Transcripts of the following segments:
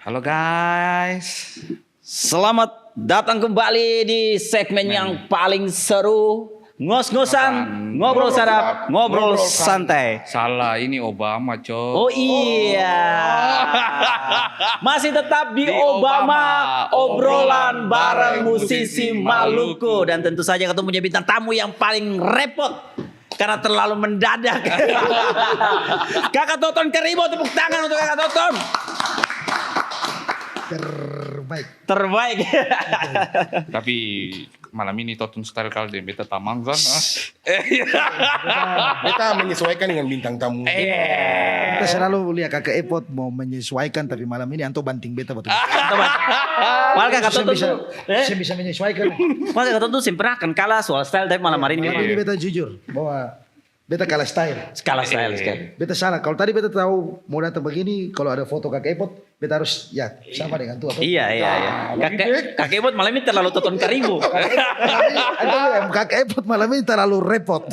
Halo guys. Selamat datang kembali di segmen yang paling seru, ngos-ngosan, ngobrol sadap, ngobrol santai. Salah, ini Obama, Cok. Oh iya, masih tetap di Di Obama, obrolan obrolan bareng bareng musisi musisi Maluku. Maluku. Dan tentu saja ketemu punya bintang tamu yang paling repot karena terlalu mendadak. Kakak Toton Keribo, tepuk tangan untuk Kakak Toton. Terbaik. Tapi malam ini Toton style kali dan beta tamang kan. Beta menyesuaikan dengan bintang tamu. Kita selalu lihat kakak Epot mau menyesuaikan, tapi malam ini anto banting beta betul. Malah Kakak Toton Saya tuh, saya bisa menyesuaikan. Malah Kakak Toton tuh pernah kan kalah soal style, tapi malam hari ini Malam ini beta jujur bahwa beta kalah style. skala style sekali. Beta salah. Kalau tadi beta tahu mau datang begini, kalau ada foto kakak Epot, beta harus ya sama dengan tua. Iya. Kakek Epot malam ini terlalu Toton Keribo. Kakak Epot malam ini terlalu repot.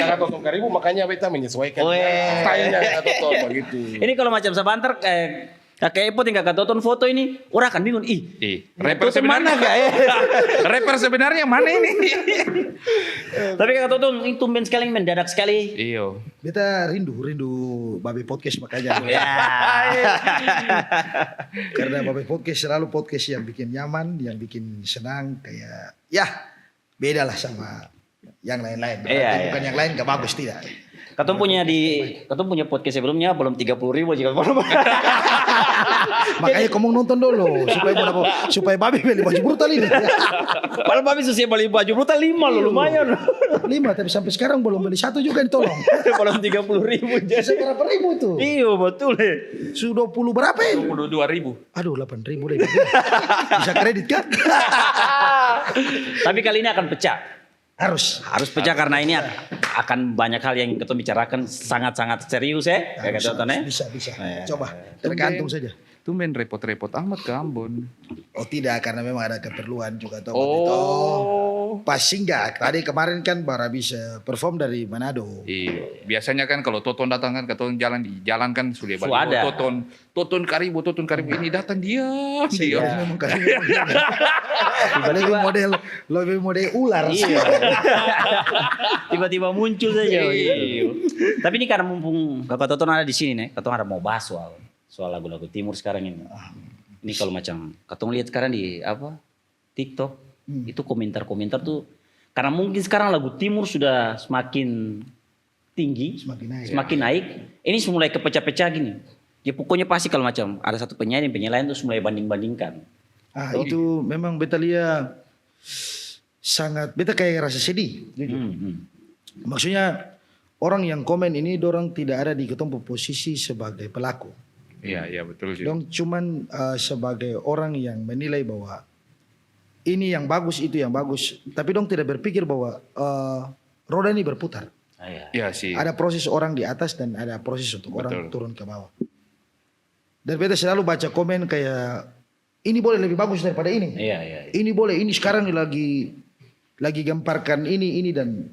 Karena Toton Karibu makanya beta menyesuaikan. Weh. Stylenya Kak Toton begitu. Ini kalau macam sabanter Kakek Epot yang Kakak Toton foto ini, orang akan bingung. Rapper Toton mana gak ya? Rapper sebenarnya mana ini? Tapi Kakak Toton itu tumben sekali, mendadak sekali. Iyo. Beta rindu Babe Podcast makanya. Ya. Karena Babe Podcast selalu podcast yang bikin nyaman, yang bikin senang, kayak ya beda lah sama yang lain-lain. Iya, Bukan yang lain gak bagus, tidak. Katong punya podcast sebelumnya belum 30.000 jika belum. Makanya kamu nonton dulu supaya Babe beli baju brutal ini. Padahal Babi susah beli baju brutal 5 loh, lumayan. 5, tapi sampai sekarang belum beli satu juga ditolong. Belum 30.000 jadi. Berapa ribu itu? Iya betul. Sudah 20 berapa ya? 22.000. Aduh 8.000 deh. Bisa kredit kan? Tapi kali ini akan pecah. Harus. Harus pecah karena ini akan banyak hal yang kita bicarakan sangat-sangat serius ya. Kakak Toton ya. Bisa. Iya. Coba, tergantung saja. Tumben repot-repot amat ke Ambon. Oh tidak, karena memang ada keperluan juga toh. Oh. Pas singgah. Tadi kemarin kan baru bisa perform dari Manado. Iya. Biasanya kan kalau Toton datang kan, Toton jalan di jalan kan sudah balik. Ada. Toton Karibo ini datang dia. Iya, memang kan. lebih model ular sih. Iya. Tiba-tiba muncul saja. Iya. Tapi ini karena mumpung Kakak Toton ada di sini nih, Katong ada mau bahas soal lagu-lagu timur sekarang ini. Ini kalau macam Katong lihat sekarang di TikTok, itu komentar-komentar tuh karena mungkin sekarang lagu timur sudah semakin tinggi, Semakin naik. Ini mulai kepecah-pecah gini. Ya pokoknya pasti kalau macam ada satu penyanyi lain tuh mulai banding-bandingkan. Itu memang beta lihat sangat, beta kayak rasa sedih. Maksudnya orang yang komen ini dorang tidak ada di ketemu posisi sebagai pelaku. Iya betul sih. Dong cuman sebagai orang yang menilai bahwa ini yang bagus, itu yang bagus. Tapi dong tidak berpikir bahwa roda ini berputar. Iya sih. Ada proses orang di atas dan ada proses untuk orang turun ke bawah. Dan beta selalu baca komen kayak ini boleh lebih bagus daripada ini. Iya. Ini boleh, ini sekarang lagi gemparkan ini dan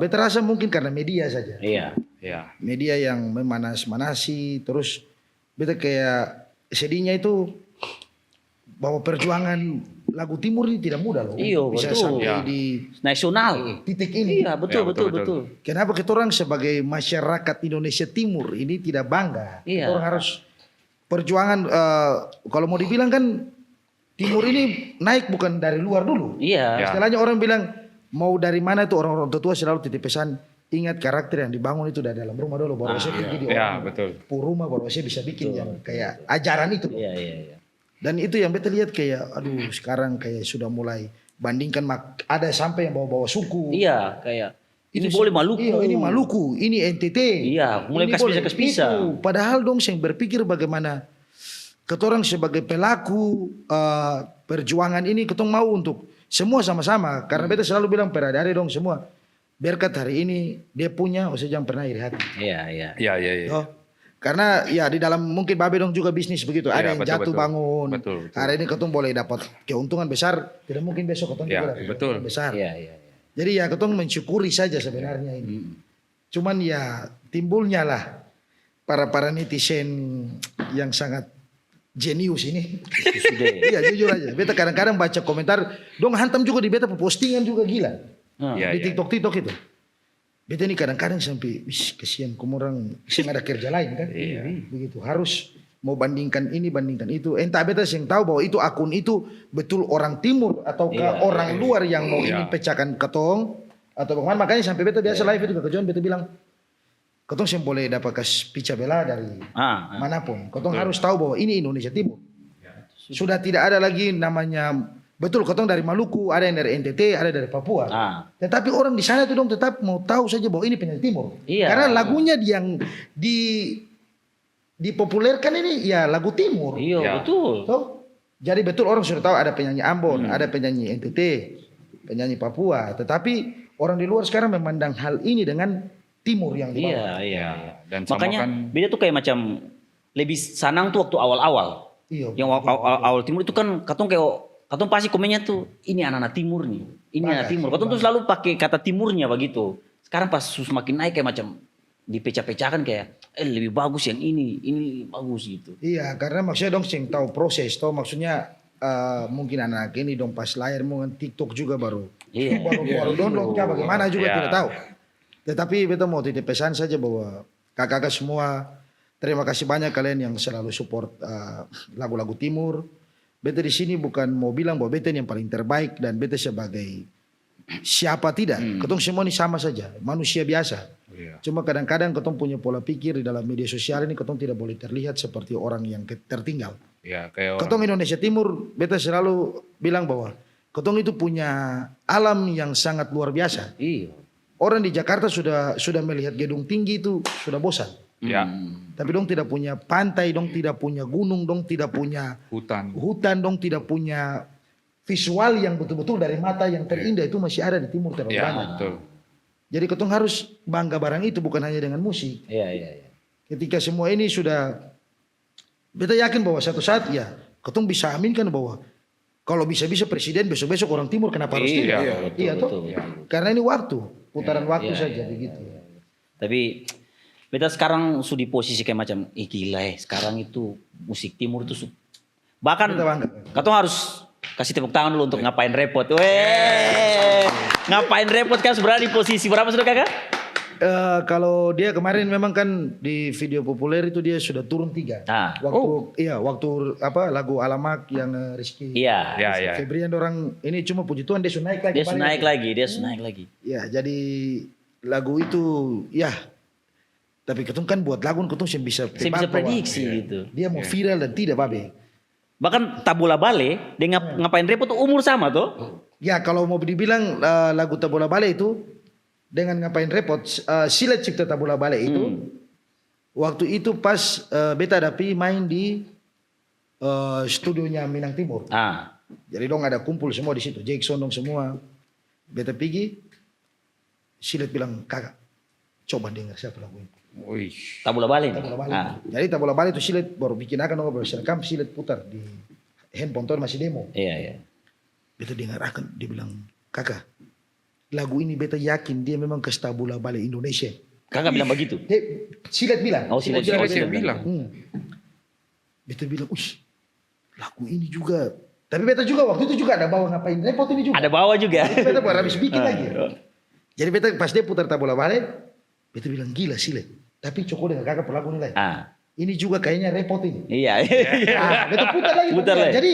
beta rasa mungkin karena media saja. Iya. Media yang memanas-manasi, terus beta kayak sedihnya itu bahwa perjuangan lagu timur ini tidak mudah loh. Iya, bisa betul. sampai di Nasional. titik ini. Iya, betul. Kenapa kita orang sebagai masyarakat Indonesia Timur ini tidak bangga? Iya. Kita orang harus perjuangan, kalau mau dibilang kan Timur ini naik bukan dari luar dulu. Iya. Istilahnya orang bilang mau dari mana itu, orang-orang tua selalu titip pesan, ingat karakter yang dibangun itu dari dalam rumah dulu, baru saya pergi di rumah, baru saya bisa bikin yang kayak ajaran itu. Iya. Dan itu yang beta lihat kayak aduh sekarang kayak sudah mulai bandingkan, ada sampai yang bawa-bawa suku. Iya, kayak ini boleh Maluku. Iya, ini Maluku, ini NTT. Iya, mulai kespisa. Padahal dong saya berpikir bagaimana ketorang sebagai pelaku perjuangan ini ketong mau untuk semua sama-sama. Karena beta selalu bilang peradari dong semua. Berkat hari ini dia punya, saya jangan pernah iri hati. Iya. Oh, karena ya di dalam mungkin Babe dong juga bisnis begitu. Ada yang jatuh bangun. Betul. Hari ini ketong boleh dapat keuntungan besar. Tidak mungkin besok ketong juga dapat keuntungan besar. Iya. Jadi ya ketong mensyukuri saja sebenarnya ini. Cuman ya timbulnya lah para netizen yang sangat jenius ini. Sudah. Iya jujur aja. Beta kadang-kadang baca komentar, dong hantam juga di beta postingan juga gila. Iya, Di iya. TikTok itu. Beta ini kadang-kadang sampai, wis kasihan kamu orang, sih ada kerja lain kan. Iya. Begitu harus mau bandingkan ini bandingkan itu. Entah beta yang tahu bahwa itu akun itu betul orang timur ataukah Iya, orang luar yang mau Iya. ingin pecahkan ketong atau bagaimana. Makanya sampai beta biasa live itu ke John, beta bilang ketong yang boleh dapat kas pica bela dari manapun. Ketong harus tahu bahwa ini Indonesia Timur. Sudah tidak ada lagi namanya, betul ketong dari Maluku, ada yang dari NTT, ada dari Papua. Tetapi orang di sana itu dong tetap mau tahu saja bahwa ini penyanyi Timur. Iya. Karena lagunya yang dipopulerkan ini ya lagu Timur. Iya, Ya. betul. Toh? Jadi betul orang sudah tahu ada penyanyi Ambon, ada penyanyi NTT, penyanyi Papua. Tetapi orang di luar sekarang memandang hal ini dengan Timur yang di bawah. Iya. Dan sama Makanya kan beda tuh kayak macam lebih senang tuh waktu awal-awal. Iya. Yang awal timur itu kan katong pasti komennya tuh ini anak-anak timur nih. Ini anak timur. Katong tuh selalu pakai kata timurnya begitu. Sekarang pas semakin naik kayak macam dipecah-pecahkan kayak lebih bagus yang ini bagus gitu. Iya, karena maksudnya dong sing tahu proses, toh maksudnya mungkin anak ini dong pas lahir mungkin TikTok juga baru Iya. baru download kah bagaimana juga Iya. tidak tahu. Tetapi beta mau titip pesan saja bahwa kakak-kakak semua terima kasih banyak kalian yang selalu support lagu-lagu Timur. Beta di sini bukan mau bilang bahwa beta ini yang paling terbaik dan beta sebagai siapa tidak. Ketong semua ini sama saja, manusia biasa. Iya. Cuma kadang-kadang ketong punya pola pikir di dalam media sosial ini ketong tidak boleh terlihat seperti orang yang tertinggal. Ya kayak Ketong Indonesia Timur, beta selalu bilang bahwa ketong itu punya alam yang sangat luar biasa. Iya. Orang di Jakarta sudah melihat gedung tinggi itu sudah bosan. ya Tapi dong tidak punya pantai, dong tidak punya gunung, dong tidak punya hutan, dong tidak punya visual yang betul-betul dari mata yang terindah itu masih ada di timur terlalu ya banyak. betul. Jadi ketong harus bangga barang itu bukan hanya dengan musik. Iya. Ketika semua ini sudah, beta yakin bahwa satu saat ya ketong bisa aminkan bahwa kalau bisa-bisa presiden besok-besok orang timur kenapa harus timur? Iya, Iya toh? Karena ini waktu, putaran waktu Iya, saja iya, begitu. Tapi beta sekarang sudah di posisi kayak macam gila sekarang itu musik timur itu bahkan Beta bangga. katong harus kasih tepuk tangan dulu untuk ngapain repot. Weh. Ngapain repot kan sebenarnya di posisi berapa sudah kakak? Kalau dia kemarin memang kan di video populer itu dia sudah turun 3. Waktu apa lagu Alamak yang Rizky Iya. Ya. Febrian orang ini cuma puji Tuhan dia sudah naik lagi. Dia sudah naik lagi. Ya jadi lagu itu ya. Tapi ketong kan buat lagu ketong yang bisa Saya bisa prediksi gitu. Dia mau viral dan tidak babe. Bahkan Tabula Bale dia ngapain repot tuh umur sama tuh. Ya kalau mau dibilang lagu Tabula Bale itu dengan ngapain repot Silet Cipta Tabula Bale itu waktu itu pas beta dapi main di studionya Minang Timur. Jadi dong ada kumpul semua di situ, Jackson dong semua. Beta pergi, Silet bilang kakak coba dengar siapa lagu ini. Wih. Tabula Bale. Tabula Bale. Jadi Tabula Bale itu Silet baru bikin akan dong baru rekam Silet putar di handphone tuh masih demo. Iya. Beta dengar akan dia bilang kakak lagu ini beta yakin dia memang ke Tabula Bale Indonesia. Kakak bilang begitu. Silet bilang. Oh, Silet bilang. Beta bilang, lagu ini juga. Tapi beta juga waktu itu juga ada bawa ngapain repot ini juga. Ada bawa juga. Beta baru habis bikin lagi. Jadi beta pas dia putar Tabula Bale, beta bilang gila Silet. Tapi cocok dengan kakak per lagu ini lagi. Ini juga kayaknya repot ini. Iya. Beta putar lagi. Jadi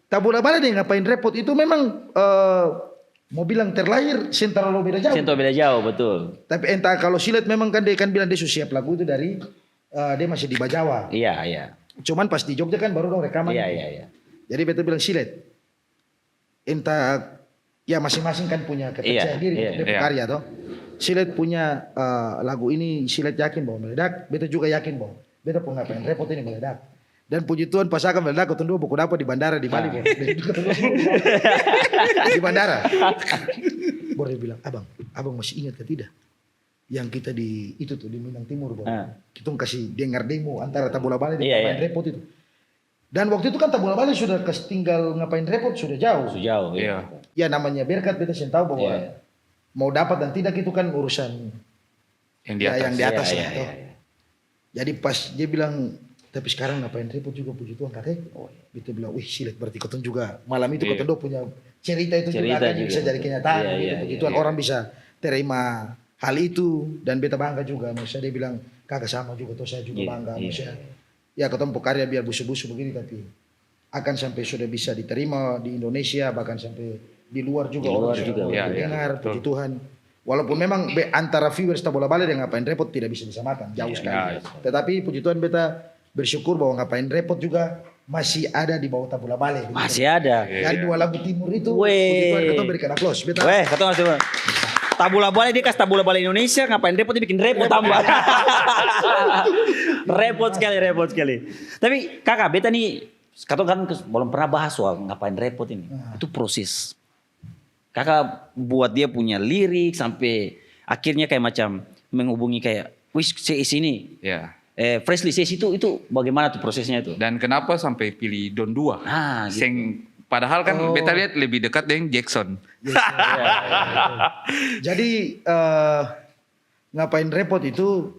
Tabula Bale dia ngapain repot itu memang mau bilang terlahir sentral lo beda jauh. Sentral beda jauh betul. Tapi entah kalau Silet memang kan dia kan bilang dia sudah siap lagu itu dari dia masih di Bajawa. Iya. Cuman pas di Jogja kan baru dong rekaman. Iya. Jadi beta bilang Silet. Entah ya masing-masing kan punya kepercayaan diri dia karya toh. Silet punya lagu ini Silet yakin bahwa meledak, beta juga yakin bahwa beta pun ngapain repot ini meledak. Dan puji Tuhan pas akan meledak ketemu dua buku dapat di bandara di Bali. Di bandara. Baru dia bilang, abang masih ingat ke tidak? Yang kita di itu tuh di Minang Timur bahwa kita kasih dengar demo antara Tabula Bale dan ngapain repot itu. Dan waktu itu kan Tabula Bale sudah tinggal ngapain repot sudah jauh. Iya. Ya namanya berkat beta tahu bahwa mau dapat dan tidak itu kan urusan Yang di atas. yang di atas lah. Jadi pas dia bilang, tapi sekarang ngapain repot juga puji Tuhan kakek. Beta bilang, wih silet berarti kotong juga malam itu kotong do punya cerita itu juga akan bisa jadi kenyataan. Gitu, puji Tuhan orang bisa terima hal itu dan beta bangga juga. Maksudnya dia bilang kakak sama juga, toh saya juga bangga. Maksudnya ya ketemu karya biar busu-busu begini tapi akan sampai sudah bisa diterima di Indonesia bahkan sampai di luar juga orang juga dengar puji Tuhan. Walaupun memang antara viewers tak bola balik dan ngapain repot tidak bisa disamakan jauh sekali. Tetapi puji Tuhan beta bersyukur bahwa ngapain repot juga masih ada di bawah tabula balik. Masih ada. Dan 2 lagu timur itu puji Tuhan kita berikan aplaus. Weh, kata Mas Dewa. Tabula balik dia kasih tabula balik Indonesia ngapain repot dia bikin repot tambah. repot sekali. Tapi kakak beta nih kata kan belum pernah bahas soal ngapain repot ini. Itu proses. Kakak buat dia punya lirik sampai akhirnya kayak macam menghubungi kayak wis sini. Ya. Freshly Says itu bagaimana tuh prosesnya itu? Dan kenapa sampai pilih Don 2? Gitu. Padahal kan beta lihat lebih dekat dengan Jackson. Jadi ngapain repot itu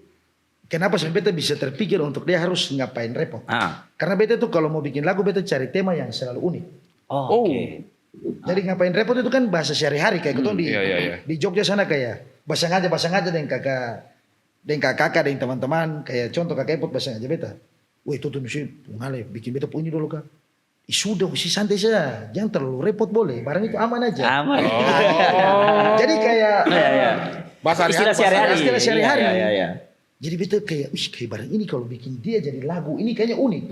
kenapa sampai beta bisa terpikir untuk dia harus ngapain repot? Karena beta tuh kalau mau bikin lagu beta cari tema yang selalu unik. Oke. Jadi ngapain repot itu kan bahasa sehari-hari kayak gitu di Jogja sana kayak bahasa ngaja dengan kakak dengan teman-teman kayak contoh kakak epot bahasa ngaja beta. Wah itu tuh mesti ngale bikin beta punya dulu kak. Sudah mesti santai saja, jangan terlalu repot boleh. Barang itu aman aja. Aman. Jadi kayak bahasa istilah sehari-hari. Iya. Jadi beta kayak barang ini kalau bikin dia jadi lagu ini kayaknya unik.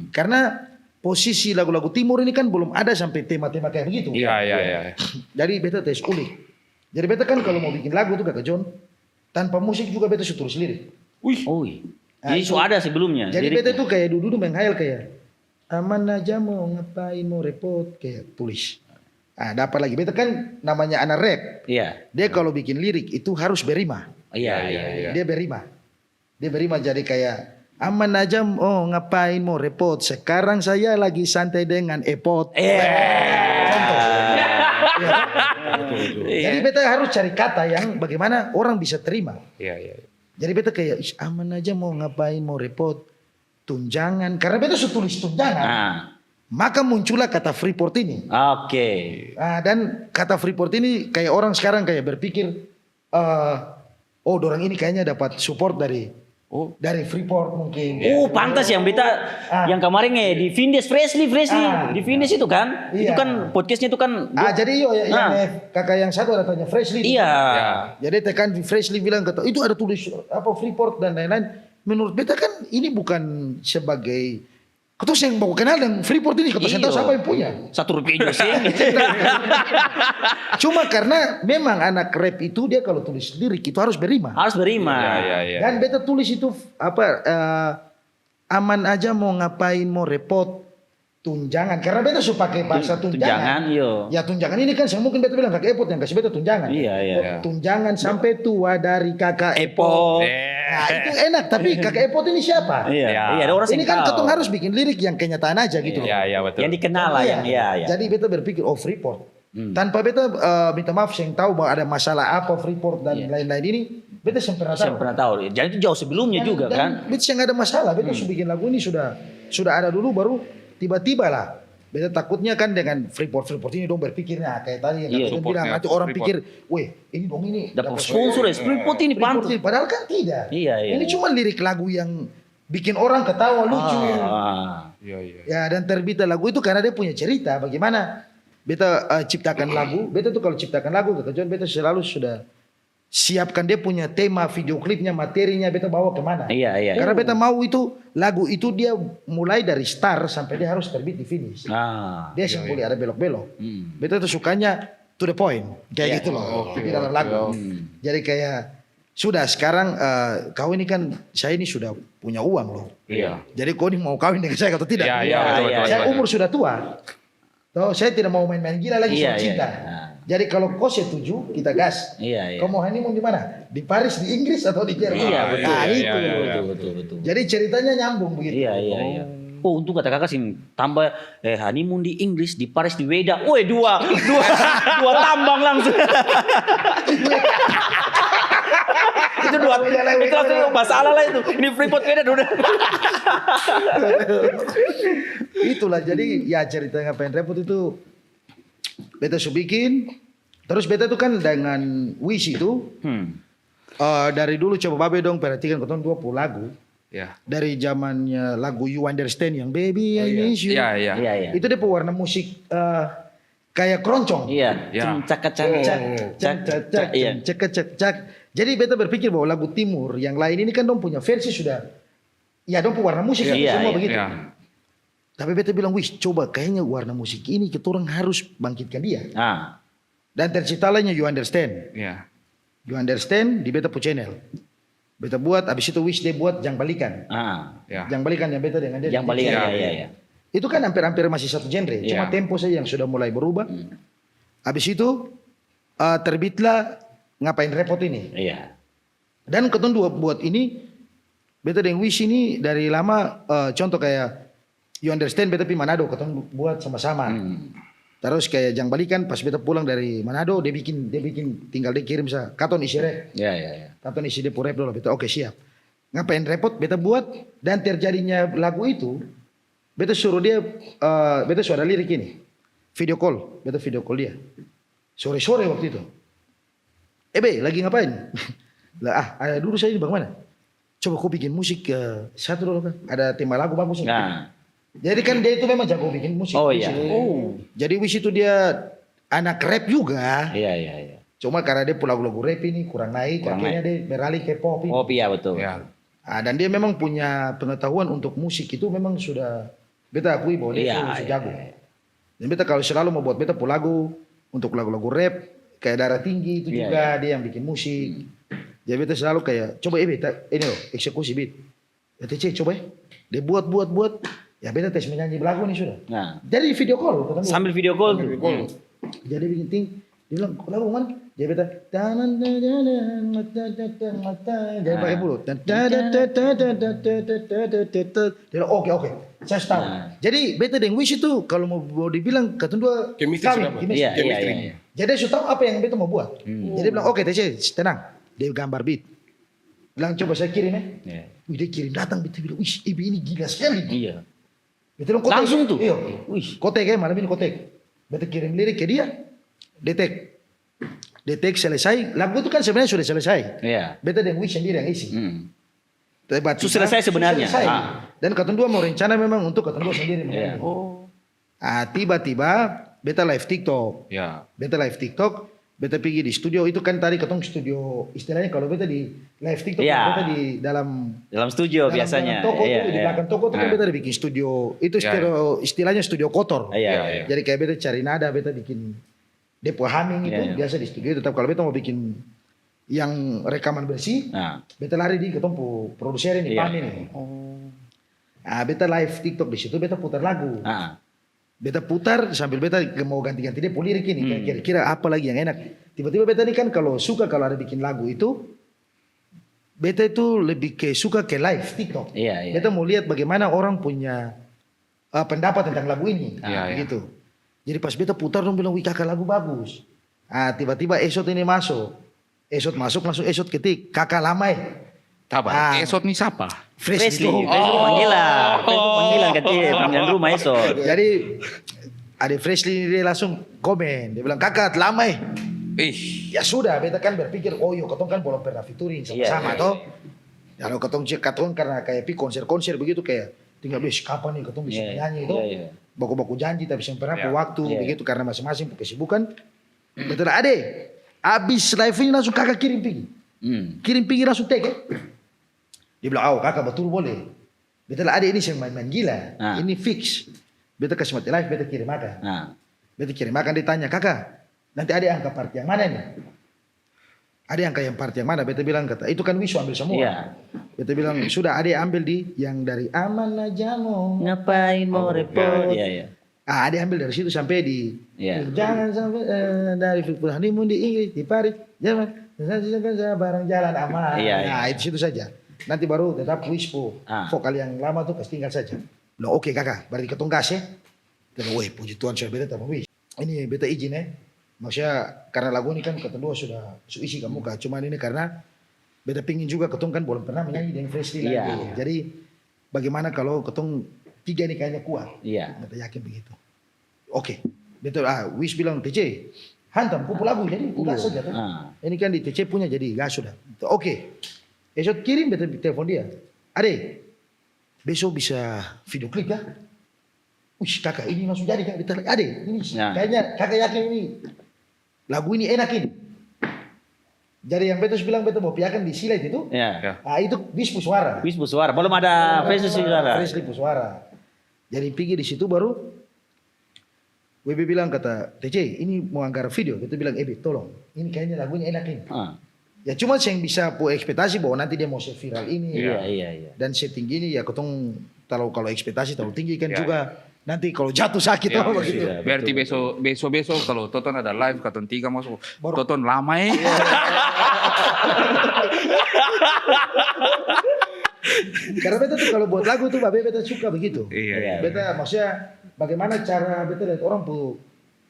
Karena posisi lagu-lagu timur ini kan belum ada sampai tema-tema kayak begitu. Iya. Jadi beta tes ulik. Jadi beta kan kalau mau bikin lagu tuh kakak John, tanpa musik juga beta sudah tulis lirik. Jadi sudah ada sebelumnya. Jadi beta tuh kayak dulu menghayal kayak aman aja mau ngapain mau repot kayak tulis. Dapat lagi beta kan namanya anak rap. Iya. Dia kalau bikin lirik itu harus berima. Iya. Dia berima jadi kayak aman aja ngapain mau repot. Sekarang saya lagi santai dengan epot. Contoh. Jadi beta harus cari kata yang bagaimana orang bisa terima. Iya. Jadi beta kayak aman aja mau ngapain mau repot. Tunjangan. Karena beta sudah tulis tunjangan. Maka muncullah kata Freeport ini. Oke. Dan kata Freeport ini kayak orang sekarang kayak berpikir dorang ini kayaknya dapat support dari Freeport mungkin. Pantas yang beta yang kemarin di Vindes Freshly di Vindes itu kan. Itu kan podcastnya itu kan. Jadi yang kakak yang satu ada tanya Freshly. Iya. Jadi tekan Freshly bilang kata itu ada tulis apa Freeport dan lain-lain. Menurut beta kan ini bukan sebagai kau yang mau kenal dengan Freeport ini kau tahu siapa yang punya. Rp1 juga sih. Cuma karena memang anak rap itu dia kalau tulis lirik itu harus berima. Iya. Dan beta tulis itu aman aja mau ngapain mau repot. Tunjangan karena beta suka pakai bahasa tunjangan. Ya tunjangan ini kan mungkin beta bilang kakak Epot yang kasih beta tunjangan. Iya. Tunjangan sampai tua dari kakak Epot. Itu enak tapi kakak Epot ini siapa? Iya. Ada orang ini kan ketong harus bikin lirik yang kenyataan aja gitu. Iya betul. Yang dikenal lah yang Jadi beta berpikir Freeport. Tanpa beta minta maaf yang tahu bahwa ada masalah apa Freeport dan lain-lain ini. Beta pernah tahu. Jadi itu jauh sebelumnya juga kan. Beta yang ada masalah. Beta sudah bikin lagu ini sudah ada dulu baru. Tiba-tiba lah, beta takutnya kan dengan Freeport ini dong berpikirnya kayak tadi yang bilang nanti orang pikir, ini dong ini dapat sponsor Freeport ini pantas. Padahal kan tidak. Iya. Ini cuma lirik lagu yang bikin orang ketawa lucu. Iya. Ya dan terbitlah lagu itu karena dia punya cerita bagaimana beta ciptakan lagu. Beta tuh kalau ciptakan lagu kata John beta selalu sudah siapkan dia punya tema, video klipnya, materinya, beta bawa kemana. Iya. Karena beta mau itu, lagu itu dia mulai dari start sampai dia harus terbit di finish. Dia boleh ada belok-belok. Beta tuh sukanya to the point. Kayak gitu loh, di dalam lagu. Jadi kayak, sudah sekarang kau ini kan, saya ini sudah punya uang loh. Iya. Jadi kau ini mau kawin dengan saya atau tidak? Iya. Saya umur sudah tua. Saya tidak mau main-main gila lagi soal cinta. Jadi kalau kau setuju, kita gas. Iya. Kau mau honeymoon di mana? Di Paris, di Inggris atau di Jerman? Iya, Betul. Jadi ceritanya nyambung begitu. Iya. Untung kata kakak sih tambah honeymoon di Inggris, di Paris, di Weda. Dua tambang langsung. Itu buat. Itu langsung masalah lah itu. Ini Freeport Medan udah. Itulah jadi ya cerita ngapain repot itu beta su bikin. Terus beta tuh kan dengan Wish itu dari dulu coba babe dong perhatikan ketemu 20 lagu. Ya. Dari zamannya lagu You Understand yang Baby I Miss You. Iya, iya. Iya, iya. Itu dia pewarna musik kayak keroncong. Iya. Ya. Cak. Iya. Cek. Jadi beta berpikir bahwa lagu timur yang lain ini kan dong punya versi sudah. Ya dong pewarna musik Iya, semua iya. begitu. Iya. Tapi beta bilang, wis coba kayaknya warna musik ini kita orang harus bangkitkan dia. Ah. Dan terciptanya You Understand. Iya. You Understand di beta pu channel. Beta buat, abis itu Wish dia buat Jang Balikan. Ah. Ya. Jang Balikan yang beta dengan dia. Yang paling Iya, iya. Itu kan hampir-hampir masih satu genre. Cuma Iya. tempo saja yang sudah mulai berubah. Habis itu terbitlah Ngapain Repot ini. Iya. Dan ketemu buat ini, beta dengan Wish ini dari lama contoh kayak You Understand beta pi Manado ketemu buat sama-sama. Terus kayak Jang Balikan pas beta pulang dari Manado dia bikin tinggal dia kirim sa katon isi rap. Iya. Katon isi dia pu rap dulu beta oke siap. Ngapain Repot beta buat dan terjadinya lagu itu beta suruh dia beta suara lirik ini. Video call, beta video call dia. Sore-sore waktu itu. Be, lagi ngapain? Lah ada dulu saya di bagaimana? Coba kau bikin musik satu dulu kan. Ada tema lagu bagus nih. Nah. Jadi kan dia itu memang jago bikin musik. Oh iya. Jadi Wish itu dia anak rap juga. Iya. Cuma karena dia lagu-lagu rap ini kurang naik, akhirnya dia beralih ke pop ini. Oh iya betul. Ya. Dan dia memang punya pengetahuan untuk musik itu memang sudah beta akui bahwa dia itu jago. Dan beta kalau selalu mau buat beta pu lagu untuk lagu-lagu rap kayak Darah Tinggi itu juga dia yang bikin musik. Jadi beta selalu kayak coba beta ini loh eksekusi beat. BTC coba dia buat. Ya beta tes menyanyi lagu nih sudah. Nah. Jadi video call ketemu. Sambil video call tuh. Jadi bikin ting, dia bilang lagu mana? Jadi beta jadi pakai mulut. Dia bilang oke, saya tahu. Jadi beta dengan Wish itu kalau mau dibilang ketemu dua Chemistry kami, sudah, Pak. chemistry. Iya. Jadi dia sudah tahu apa yang beta mau buat. Jadi dia bilang oke TC tenang. Dia gambar beat. Bilang coba saya kirim ya. Iya. Wih dia kirim datang beta bilang, wih ini gila sekali. Iya. Beta bilang kotek. Langsung tuh? Iya. Wih. Kotek ya malam ini kotek. Beta kirim lirik ke dia. Detek selesai. Lagu itu kan sebenarnya sudah selesai. Iya. Beta dan Wish sendiri yang isi. Itu selesai sebenarnya. Selesai. Ah. Dan katong dua mau rencana memang untuk katong dua sendiri. Iya. Tiba-tiba beta live TikTok. Ya. Beta live TikTok. Beta pergi di studio. Itu kan tadi katong studio. Istilahnya kalau beta di live TikTok. Iya. Beta di dalam Studio biasanya. dalam toko Iya, tuh, di belakang toko tuh kan beta bikin studio. Itu istilahnya studio kotor. Iya. Jadi kayak beta cari nada, beta bikin depo humming itu biasa di studio. Tetap kalau beta mau bikin yang rekaman bersih, beta lari di ketemu produser ini, Pam ini. Beta live TikTok di situ, beta putar lagu. Beta putar sambil beta mau ganti-ganti dia lirik ini. Kira-kira apa lagi yang enak. Tiba-tiba beta ini kan kalau ada bikin lagu itu, beta itu lebih suka ke live TikTok. Iya. Beta mau lihat bagaimana orang punya pendapat tentang lagu ini. Gitu. Jadi pas beta putar dong bilang, wih kakak lagu bagus. Tiba-tiba Esot ini masuk. Esot masuk langsung Esot ketik, kakak lama Tabar. Esot nih siapa? Presley panggilan kecil, panggilan rumah Esot. Jadi ada Presley dia langsung komen, dia bilang kakak lama Ya sudah, beta kan berpikir, oh yo ketong kan belum pernah featuring sama-sama toh. Kalau ketong karena kayak konser-konser begitu kayak tinggal kapan nih ketong bisa nyanyi itu. Baku-baku janji tapi sampai berapa waktu begitu karena masing-masing kesibukan. Betul ade. Abis live ini langsung kakak kirim pergi. Kirim pergi langsung tag ya. Dia bilang, kakak betul boleh. Betul ade ini yang main-main gila. Ini fix. Beta kasih mati live, beta kirim makan. Beta kirim makan, dia tanya, kakak nanti ada angka part yang mana nih? Ada angka yang part yang mana? Beta bilang, kata itu kan Wisu ambil semua. Beta bilang, sudah ada ambil di yang dari aman aja mau. Ngapain mau repot? Iya. Ada ambil dari situ sampai di jangan sampai dari honeymoon di Inggris, di Paris, jangan barang jalan aman. Nah itu situ saja. Nanti baru tetap Wispo. Vokal yang lama tuh kasih tinggal saja. Loh oke kakak, berarti ketong gas ya. Dan weh puji Tuhan saya beta sama Wis. Ini beta izin ya. Maksudnya karena lagu ini kan kedua sudah isi kamu kak. Cuman ini karena beta pingin juga ketong kan belum pernah menyanyi dengan Freshly lagi. Iya. Jadi bagaimana kalau ketong 3 ini kayaknya kuat. Iya. Beta yakin begitu. Oke. Betul. Wish bilang TC hantam kumpul lagu jadi gas saja tuh. Ini kan di TC punya jadi gas sudah. Oke. Esok kirim beta telepon dia. Ade, besok bisa video klip ya? Wih kakak ini langsung jadi kak. Beta, Ade ini kayaknya kakak yakin ini lagu ini enak ini. Jadi yang beta bilang beta mau piakan di silat itu. Iya. Itu Wish Puswara. Wis Buswara, belum ada Freshly Suara. Freshly Puswara. Jadi pergi di situ baru WB bilang kata TC ini mau anggar video. Beta bilang tolong ini kayaknya lagunya enak ini. Ya cuma yang bisa po ekspektasi bahwa nanti dia mau viral ini. Iya. Dan setting ini ya ketong kalau ekspektasi terlalu tinggi kan juga nanti kalau jatuh sakit Ya, apa begitu. iya. Berarti besok kalau Toton ada live Katon 3 masuk. Toton lama Karena beta tuh kalau buat lagu tuh babe beta suka begitu. Iya. Beta maksudnya bagaimana cara beta lihat orang pu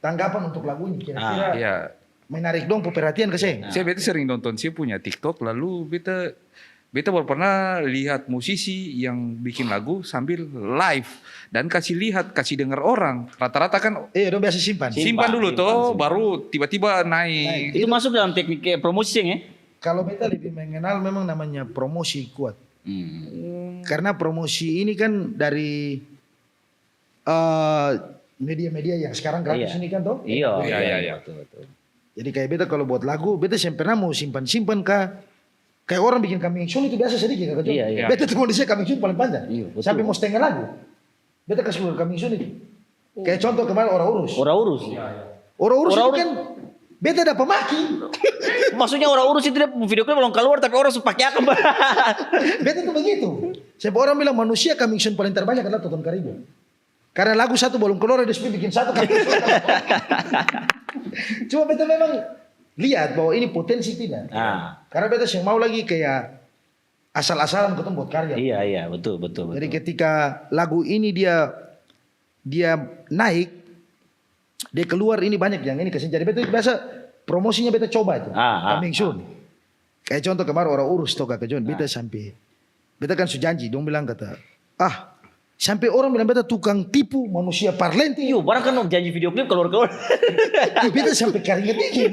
tanggapan untuk lagu ini kira-kira Iya. menarik dong perhatian ke saya. Saya beta sering nonton saya punya TikTok lalu beta baru pernah lihat musisi yang bikin lagu sambil live dan kasih lihat, kasih dengar orang. Rata-rata kan Dong biasa simpan. simpan dulu toh, baru tiba-tiba naik. Itu masuk dalam teknik promosi ya? Kalau beta lebih mengenal memang namanya promosi kuat. Karena promosi ini kan dari media-media yang sekarang gratis ini kan toh. Iya. Betul. Jadi kayak beta kalau buat lagu, beta yang pernah mau simpan-simpan kayak orang bikin coming soon itu biasa sedikit kan. Iya. Beta tuh kondisinya coming soon paling panjang. Iya, betul. Sampai mau setengah lagu. Beta kasih keluar coming soon itu. Kayak contoh kemarin orang urus. Orang urus. Orang urus itu Orang kan beta ada pemaki. Maksudnya orang urus itu dia video klip belum keluar tapi orang sudah pakai akun. Beta tuh begitu. Siapa orang bilang manusia coming soon paling terbanyak adalah Toton Karibu. Karena lagu satu belum keluar dia sudah bikin satu coming soon. Cuma beta memang lihat bahwa ini potensi tidak. Karena beta yang mau lagi kayak asal-asalan ketemu buat karya. Iya, betul. Jadi ketika lagu ini dia naik, dia keluar ini banyak yang ini kesini. Jadi beta biasa promosinya beta coba itu. Coming soon. Kayak contoh kemarin orang urus toh Kak John, beta sampai beta kan sujanji, dong bilang kata, sampai orang bilang beta tukang tipu manusia parlente. Yo, barang kan janji video klip keluar. Beta sampai keringet dingin.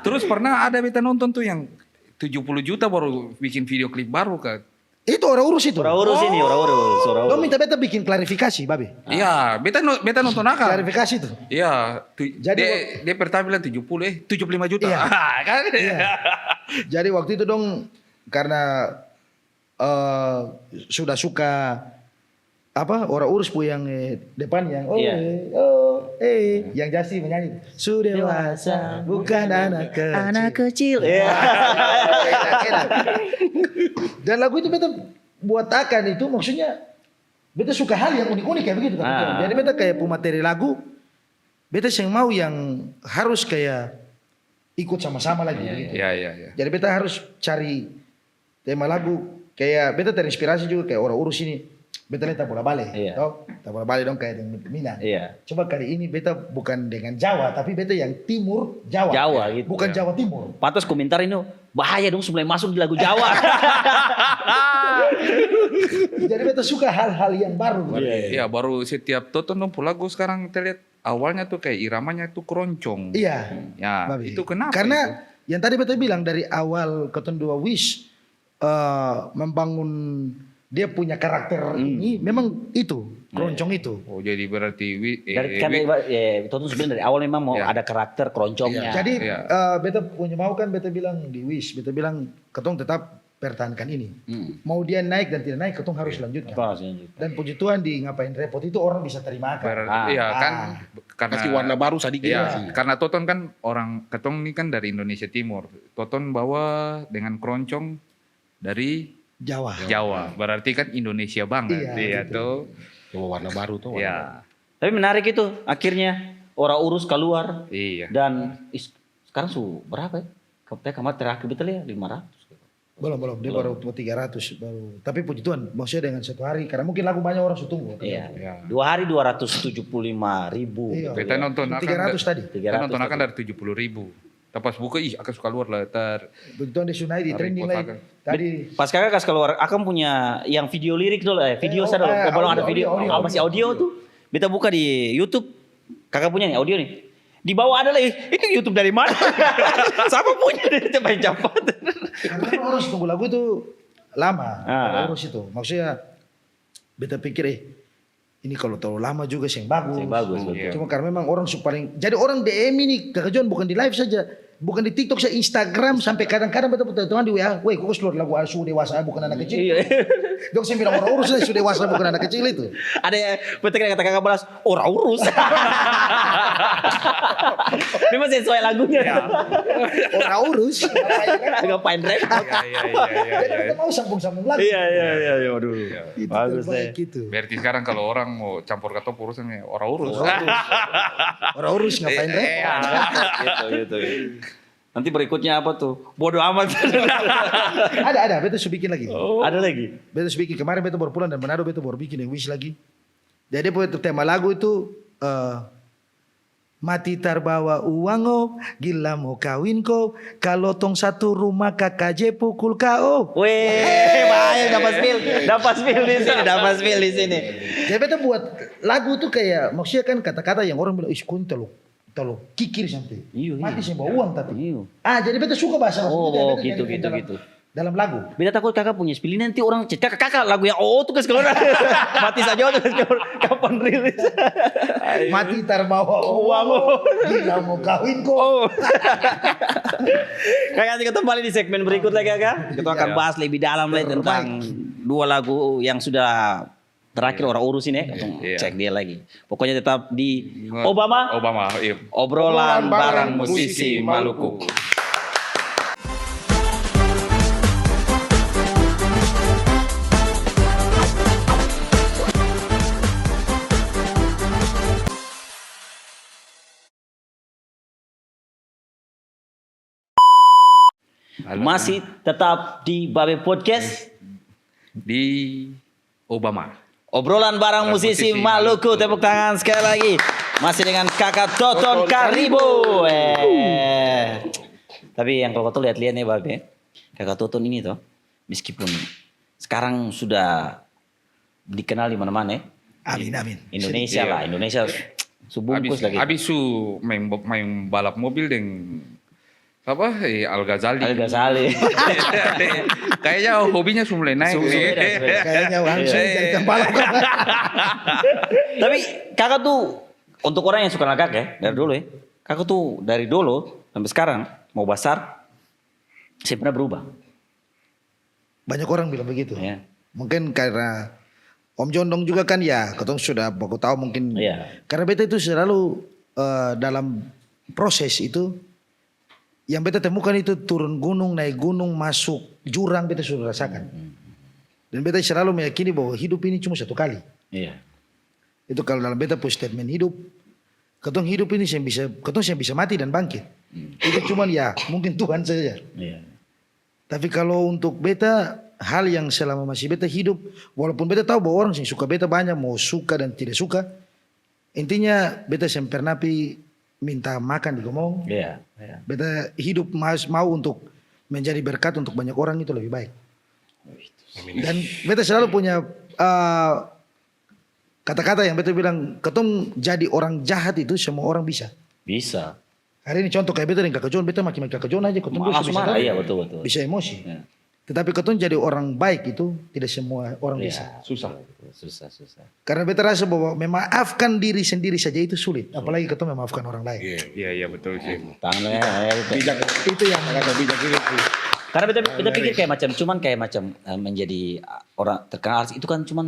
Terus pernah ada beta nonton tuh yang 70 juta baru bikin video klip baru kan. Itu orang urus itu. Orang urus ini, orang urus. Dong minta beta bikin klarifikasi, babe. Iya, beta nonton akal. Klarifikasi itu. Iya, Jadi dia pertama bilang 75 juta. Iya. Kan? Iya. Jadi waktu itu dong karena sudah suka orang urus pu yang depan yang yang Jasi menyanyi sudah dewasa bukan anak kecil. Dan lagu itu beta buat akan itu maksudnya beta suka hal yang unik-unik kayak begitu kan. Jadi beta kayak pemateri lagu beta yang mau yang harus kayak ikut sama-sama lagi begitu. Iya. Jadi beta harus cari tema lagu kayak beta terinspirasi juga kayak orang urus ini. Beta lihat bola bale, bola bale dong kayak dengan Minang. Iya. Coba kali ini beta bukan dengan Jawa, tapi beta yang timur Jawa. Jawa gitu. Bukan Jawa Timur. Pantas komentar ini bahaya dong mulai masuk di lagu Jawa. Jadi beta suka hal-hal yang baru. Iya, baru setiap Toton dong lagu sekarang kita lihat awalnya tuh kayak iramanya tuh keroncong. Iya. Ya, Babi. itu kenapa? Karena yang tadi beta bilang dari awal Keton Dua Wish membangun dia punya karakter ini memang itu keroncong itu. Oh, jadi berarti Toton sebenarnya dari awal memang mau ada karakter keroncongnya. Jadi beta punya mau kan beta bilang di Wish, beta bilang Ketong tetap pertahankan ini. Mau dia naik dan tidak naik, Ketong harus lanjutkan. Dan puji Tuhan di ngapain repot itu orang bisa terima kan. Iya kan karena Kasih warna baru sedikit. Iya, karena Toton kan orang Ketong ini kan dari Indonesia Timur. Toton bawa dengan keroncong dari Jawa. Berarti kan Indonesia banget. Iya tuh. Coba warna baru tuh. Iya. Tapi menarik itu akhirnya orang urus keluar. Iya. Dan sekarang berapa ya? Kamar terakhir betul ya 500. Belum dia baru 300 baru. Tapi puji Tuhan maksudnya dengan satu hari karena mungkin lagu banyak orang tunggu. Iya. 2 hari 275.000. Iya. Kita nonton 300 tadi. Kita nonton akan dari 70.000. Pas buka, ih akan suka luar lah. Begitu ada Sunai di trending lagi. Tadi Pas kakak kasih keluar, akan punya yang video lirik dulu, video saya dulu. Belum ada video, masih audio tuh. Beta buka di YouTube, kakak punya nih audio nih. Di bawah ada lagi, ini YouTube dari mana? Siapa punya? Coba cepat. karena orang tunggu lagu itu lama, urus itu. Maksudnya beta pikir ini kalau terlalu lama juga sih bagus. Bagus, betul. Cuma karena memang orang paling, jadi orang DM ini kekejuan bukan di live saja, bukan di TikTok saja, Instagram sampai kadang-kadang betul teman di WA, weh kok keluar lagu asu dewasa bukan anak kecil. Iya. Dok saya bilang orang urus asu dewasa bukan anak kecil itu. Ada yang betul kata kakak balas, orang urus. Memang sesuai lagunya. Orang urus. Ngapain repot? Jadi kita mau sambung-sambung lagi. Iya, waduh. Itu Bagus terbaik deh. gitu. Berarti sekarang kalau orang mau campur ketop urusannya orang urus. Orang urus ngapain deh? Gitu. Nanti berikutnya apa tuh? Bodoh amat. Ada, beta sudah bikin lagi. Ada lagi. Beta sudah bikin kemarin beta baru pulang dan Manado beta baru bikin yang wish lagi. Jadi tema lagu itu mati terbawa uang gila mau kawin kau, kalau tong satu rumah kakak je pukul kau. Weh, bahaya dapat spill di sini. Jadi beta buat lagu tuh kayak maksudnya kan kata-kata yang orang bilang, kun terlalu kikir sampai. Iya. Mati sih bawa uang tapi. Iya. Jadi beta suka bahasa Gitu. dalam lagu. Beta takut kakak punya spill nanti orang cek kakak lagu yang tuh kasih keluar. Mati saja tuh kasih keluar. Kapan rilis? Mati terbawa uang gila mau kawin kau. Kakak nanti kembali di segmen berikut lagi kakak. Kita akan bahas lebih dalam lagi tentang dua lagu yang sudah terakhir orang urus ini. Cek dia lagi. Pokoknya tetap di Obama, iya. obrolan bareng musisi Maluku. Masih tetap di Babe Podcast di Obama. Obrolan bareng musisi Maluku. Tepuk tangan sekali lagi. Masih dengan kakak Toton Karibo. Tapi yang kalau kau lihat-lihat nih Babe, kakak Toton ini tuh meskipun sekarang sudah dikenal di mana-mana. Amin. Indonesia lah, Indonesia subungkus lagi. Habis main balap mobil dengan apa? Al Ghazali. Kayaknya hobinya sudah mulai naik. Kayaknya langsung dari tempat. Tapi kakak tuh untuk orang yang suka ngakak ya dari dulu ya. Kakak tuh dari dulu sampai sekarang mau besar sebenarnya berubah. Banyak orang bilang begitu. Ya. Mungkin karena Om Jondong juga kan ya, ketong sudah baku tahu mungkin. Iya. Karena beta itu selalu dalam proses itu yang beta temukan itu turun gunung, naik gunung, masuk jurang beta sudah rasakan. Dan beta selalu meyakini bahwa hidup ini cuma satu kali. Iya. Itu kalau dalam beta punya statement hidup, ketong hidup ini ketong bisa mati dan bangkit. Itu cuman ya mungkin Tuhan saja. Iya. Tapi kalau untuk beta hal yang selama masih beta hidup, walaupun beta tahu bahwa orang yang suka beta banyak, mau suka dan tidak suka, intinya beta pernah minta makan di Gomong. Iya. Beta hidup mau untuk menjadi berkat untuk banyak orang itu lebih baik. Dan beta selalu punya kata-kata yang beta bilang, ketong jadi orang jahat itu semua orang bisa. Bisa. Hari ini contoh kayak beta dengan kakak John, beta maki-maki kakak John aja, ketong Langsung bisa marah, iya betul. bisa emosi. Ya. Tetapi ketong jadi orang baik itu tidak semua orang bisa. Susah. Karena beta rasa bahwa memaafkan diri sendiri saja itu sulit, apalagi ketong memaafkan orang lain. Iya betul sih. Tangannya Itu yang bijak itu. karena beta pikir kayak macam menjadi orang terkenal itu kan cuman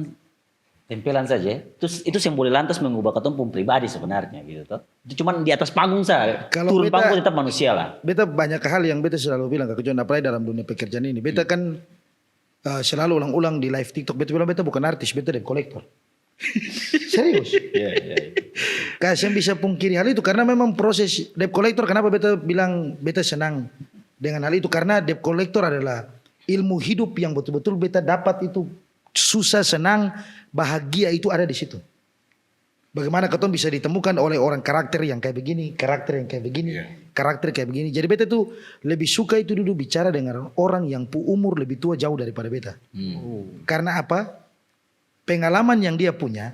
tempelan saja. Terus itu yang boleh lantas mengubah ketemu pun pribadi sebenarnya gitu toh. Itu cuman di atas panggung saja. Turun panggung tetap manusia lah. Beta banyak hal yang beta selalu bilang ke John, apalagi dalam dunia pekerjaan ini. Beta kan selalu ulang-ulang di live TikTok. Beta bilang beta bukan artis, beta debt collector. Serius. Iya. Kayak saya bisa pungkiri hal itu karena memang proses debt collector. Kenapa beta bilang beta senang dengan hal itu? Karena debt collector adalah ilmu hidup yang betul-betul beta dapat itu susah, senang, bahagia itu ada di situ. Bagaimana ketong bisa ditemukan oleh orang karakter yang kayak begini, karakter yang kayak begini, karakter kayak begini. Jadi beta tuh lebih suka itu dulu bicara dengan orang yang umur lebih tua jauh daripada beta. Karena apa? Pengalaman yang dia punya,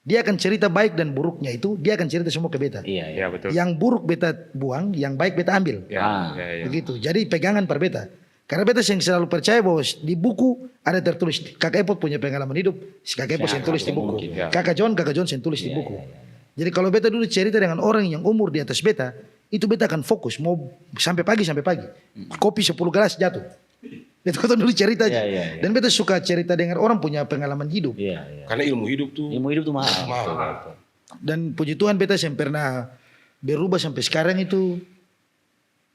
dia akan cerita baik dan buruknya itu, dia akan cerita semua ke beta. Iya betul. Yang buruk beta buang, yang baik beta ambil. Ya. Begitu. Jadi pegangan per beta. Karena beta yang selalu percaya bahwa di buku ada tertulis. Kakak Epot punya pengalaman hidup, si Kakak Epot yang tulis di buku. Kakak John yang tulis di buku. Jadi kalau beta dulu cerita dengan orang yang umur di atas beta, itu beta akan fokus mau sampai pagi. Kopi 10 gelas jatuh. Itu kita dulu cerita aja. Dan beta suka cerita dengan orang punya pengalaman hidup. Karena ilmu hidup tuh mahal. Dan puji Tuhan beta yang pernah berubah sampai sekarang itu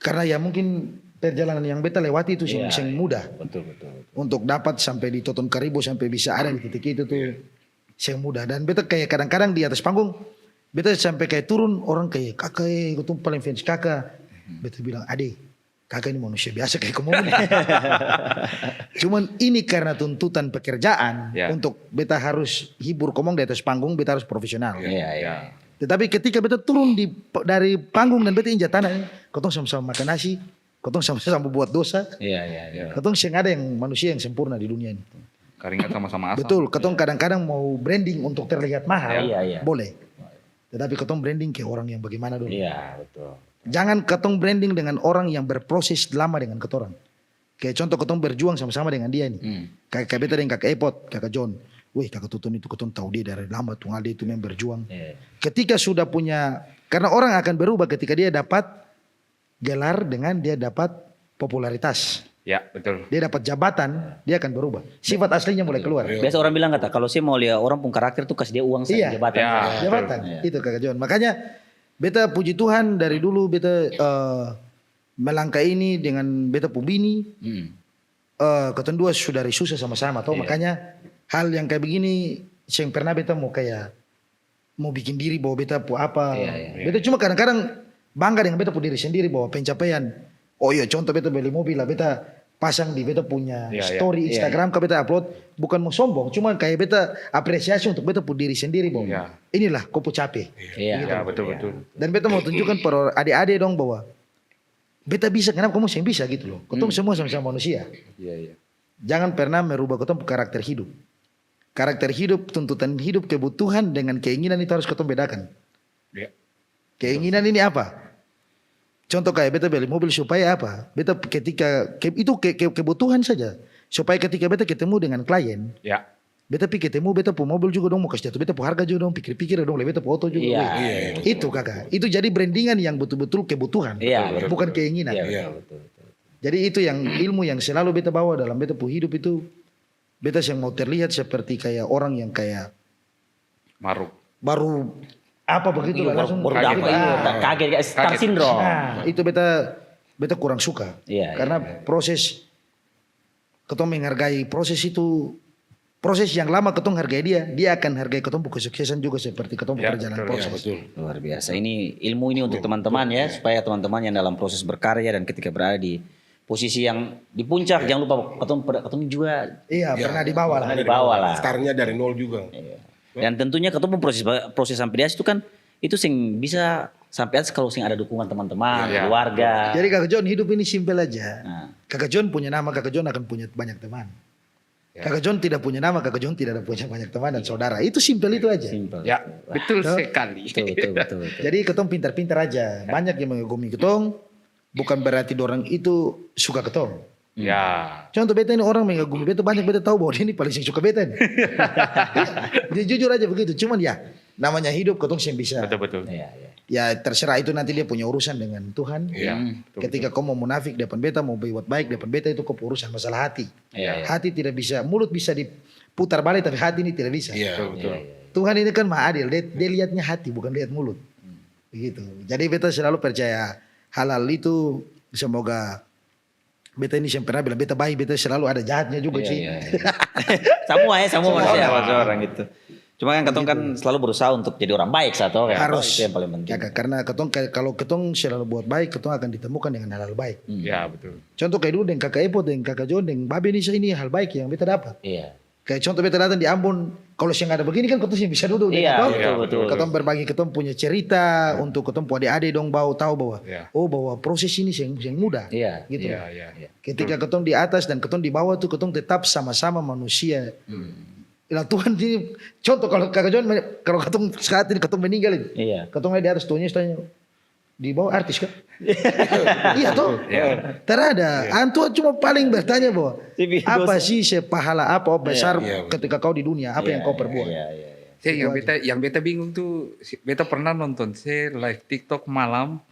karena ya mungkin perjalanan yang beta lewati itu yang mudah. Betul. Untuk dapat sampai di Toton Karibo sampai bisa ada di titik itu tuh yang mudah. Dan beta kayak kadang-kadang di atas panggung beta sampai kayak turun orang kayak kakak, gue tuh paling fans kakak. Beta bilang ade, kakak ini manusia biasa kayak kamu. Cuman ini karena tuntutan pekerjaan untuk beta harus hibur komong di atas panggung, beta harus profesional. Tetapi ketika beta turun dari panggung dan beta injak tanah, kotong sama-sama makan nasi. Kotong sama-sama buat dosa. Kotong sih ada yang manusia yang sempurna di dunia ini. Keringat sama-sama asam. Betul. Kotong kadang-kadang mau branding untuk terlihat mahal. Boleh. Tetapi kotong branding ke orang yang bagaimana dulu. Iya betul. Jangan kotong branding dengan orang yang berproses lama dengan ketorang. Kayak contoh kotong berjuang sama-sama dengan dia ini. Kakak beta dengan kakak Epot, kakak John. Wih kakak Tutun itu kotong tahu dia dari lama tunggal dia itu memang berjuang. Ketika sudah punya, karena orang akan berubah ketika dia dapat gelar dengan dia dapat popularitas. Ya betul. Dia dapat jabatan, dia akan berubah. Sifat aslinya mulai keluar. Biasa orang bilang kata kalau saya mau lihat orang pun karakter tuh kasih dia uang saja jabatan. Jabatan. Itu kakak John. Makanya beta puji Tuhan dari dulu beta melangkah ini dengan beta pubini. Ketemu dua saudari susah sama-sama. Makanya hal yang kayak begini yang pernah beta mau kayak mau bikin diri bahwa beta apa. Beta cuma kadang-kadang bangga dengan beta diri sendiri bahwa pencapaian. Oh iya contoh beta beli mobil lah beta pasang di beta punya story Instagram ke beta upload. Bukan mau sombong cuma kayak beta apresiasi untuk beta diri sendiri bahwa inilah kopo capek. Betul. Dan beta mau tunjukkan para adik-adik dong bahwa beta bisa, kenapa kamu yang bisa gitu loh. Ketemu semua sama-sama manusia. Jangan pernah merubah ketemu karakter hidup. Karakter hidup, tuntutan hidup, kebutuhan dengan keinginan itu harus ketemu bedakan. Keinginan ini apa? Contoh kayak beta beli mobil supaya apa? Beta ketika itu kebutuhan saja. Supaya ketika beta ketemu dengan klien, beta pikir ketemu beta pu mobil juga dong mau kasih jatuh beta pu harga juga dong pikir-pikir dong beta pu auto juga. Itu kakak. Itu jadi brandingan yang betul-betul kebutuhan, bukan keinginan. Betul. Jadi itu yang ilmu yang selalu beta bawa dalam beta pu hidup itu. Beta yang mau terlihat seperti kayak orang yang kayak baru apa begitu lah langsung kaget star syndrome. Nah, itu beta kurang suka. Karena proses ketong menghargai proses itu, proses yang lama ketong hargai dia akan hargai ketong kesuksesan juga seperti ketong perjalanan proses. Luar biasa. Ini ilmu ini untuk teman-teman ya, supaya teman-teman yang dalam proses berkarya dan ketika berada di posisi yang di puncak jangan lupa ketong juga pernah dibawa lah. Startnya dari nol juga. Dan tentunya ketemu proses sampai di atas itu kan itu sing bisa sampai atas kalau sing ada dukungan teman-teman, keluarga. Jadi kakak John hidup ini simpel aja. Kakak John punya nama, kakak John akan punya banyak teman. Kakak John tidak punya nama, kakak John tidak ada punya banyak teman dan saudara. Itu simpel itu aja. Betul sekali. Betul. Jadi ketong pintar-pintar aja. Banyak yang mengagumi ketong, bukan berarti orang itu suka ketong. Contoh beta ini orang mengagumi beta banyak, beta tahu bahwa dia ini paling suka beta nih. Dia jujur aja begitu. Cuman namanya hidup ketong yang bisa. Betul. Ya terserah itu nanti dia punya urusan dengan Tuhan. Ketika kau mau munafik depan beta, mau berbuat baik depan beta itu kau urusan masalah hati. Hati tidak bisa, mulut bisa diputar balik tapi hati ini tidak bisa. Tuhan ini kan maha adil, dia lihatnya hati bukan lihat mulut. Begitu. Jadi beta selalu percaya hal-hal itu. Semoga beta ini yang pernah bilang beta baik, beta selalu ada jahatnya juga sih. Semua manusia orang gitu. Cuma kan ketong kan selalu berusaha untuk jadi orang baik satu kan. Harus. Itu yang paling penting. Karena kalau ketong selalu buat baik, ketong akan ditemukan dengan hal-hal baik. Betul. Contoh kayak dulu dengan kakak Epot, dengan kakak John, dengan Babe ini hal baik yang beta dapat. Kayak contoh beta datang di Ambon, kalau yang ada begini kan ketong sih bisa duduk. Iya, toh? betul. Ketong berbagi, ketong punya cerita untuk ketong punya adik-adik dong tahu bahwa bahwa proses ini yang mudah. Iya. Gitu. Iya. Ketika ketong di atas dan ketong di bawah tuh ketong tetap sama-sama manusia. Nah Tuhan ini contoh kalau kakak John kalau ketong saat ini ketong meninggal ini, ketong di atas tuhnya tanya di bawah artis kan? Iya toh. Terada. Antua cuma paling bertanya bahwa apa sih sepahala apa besar ketika kau di dunia apa yang kau perbuat? Saya yang beta bingung tuh, beta pernah nonton saya live TikTok malam.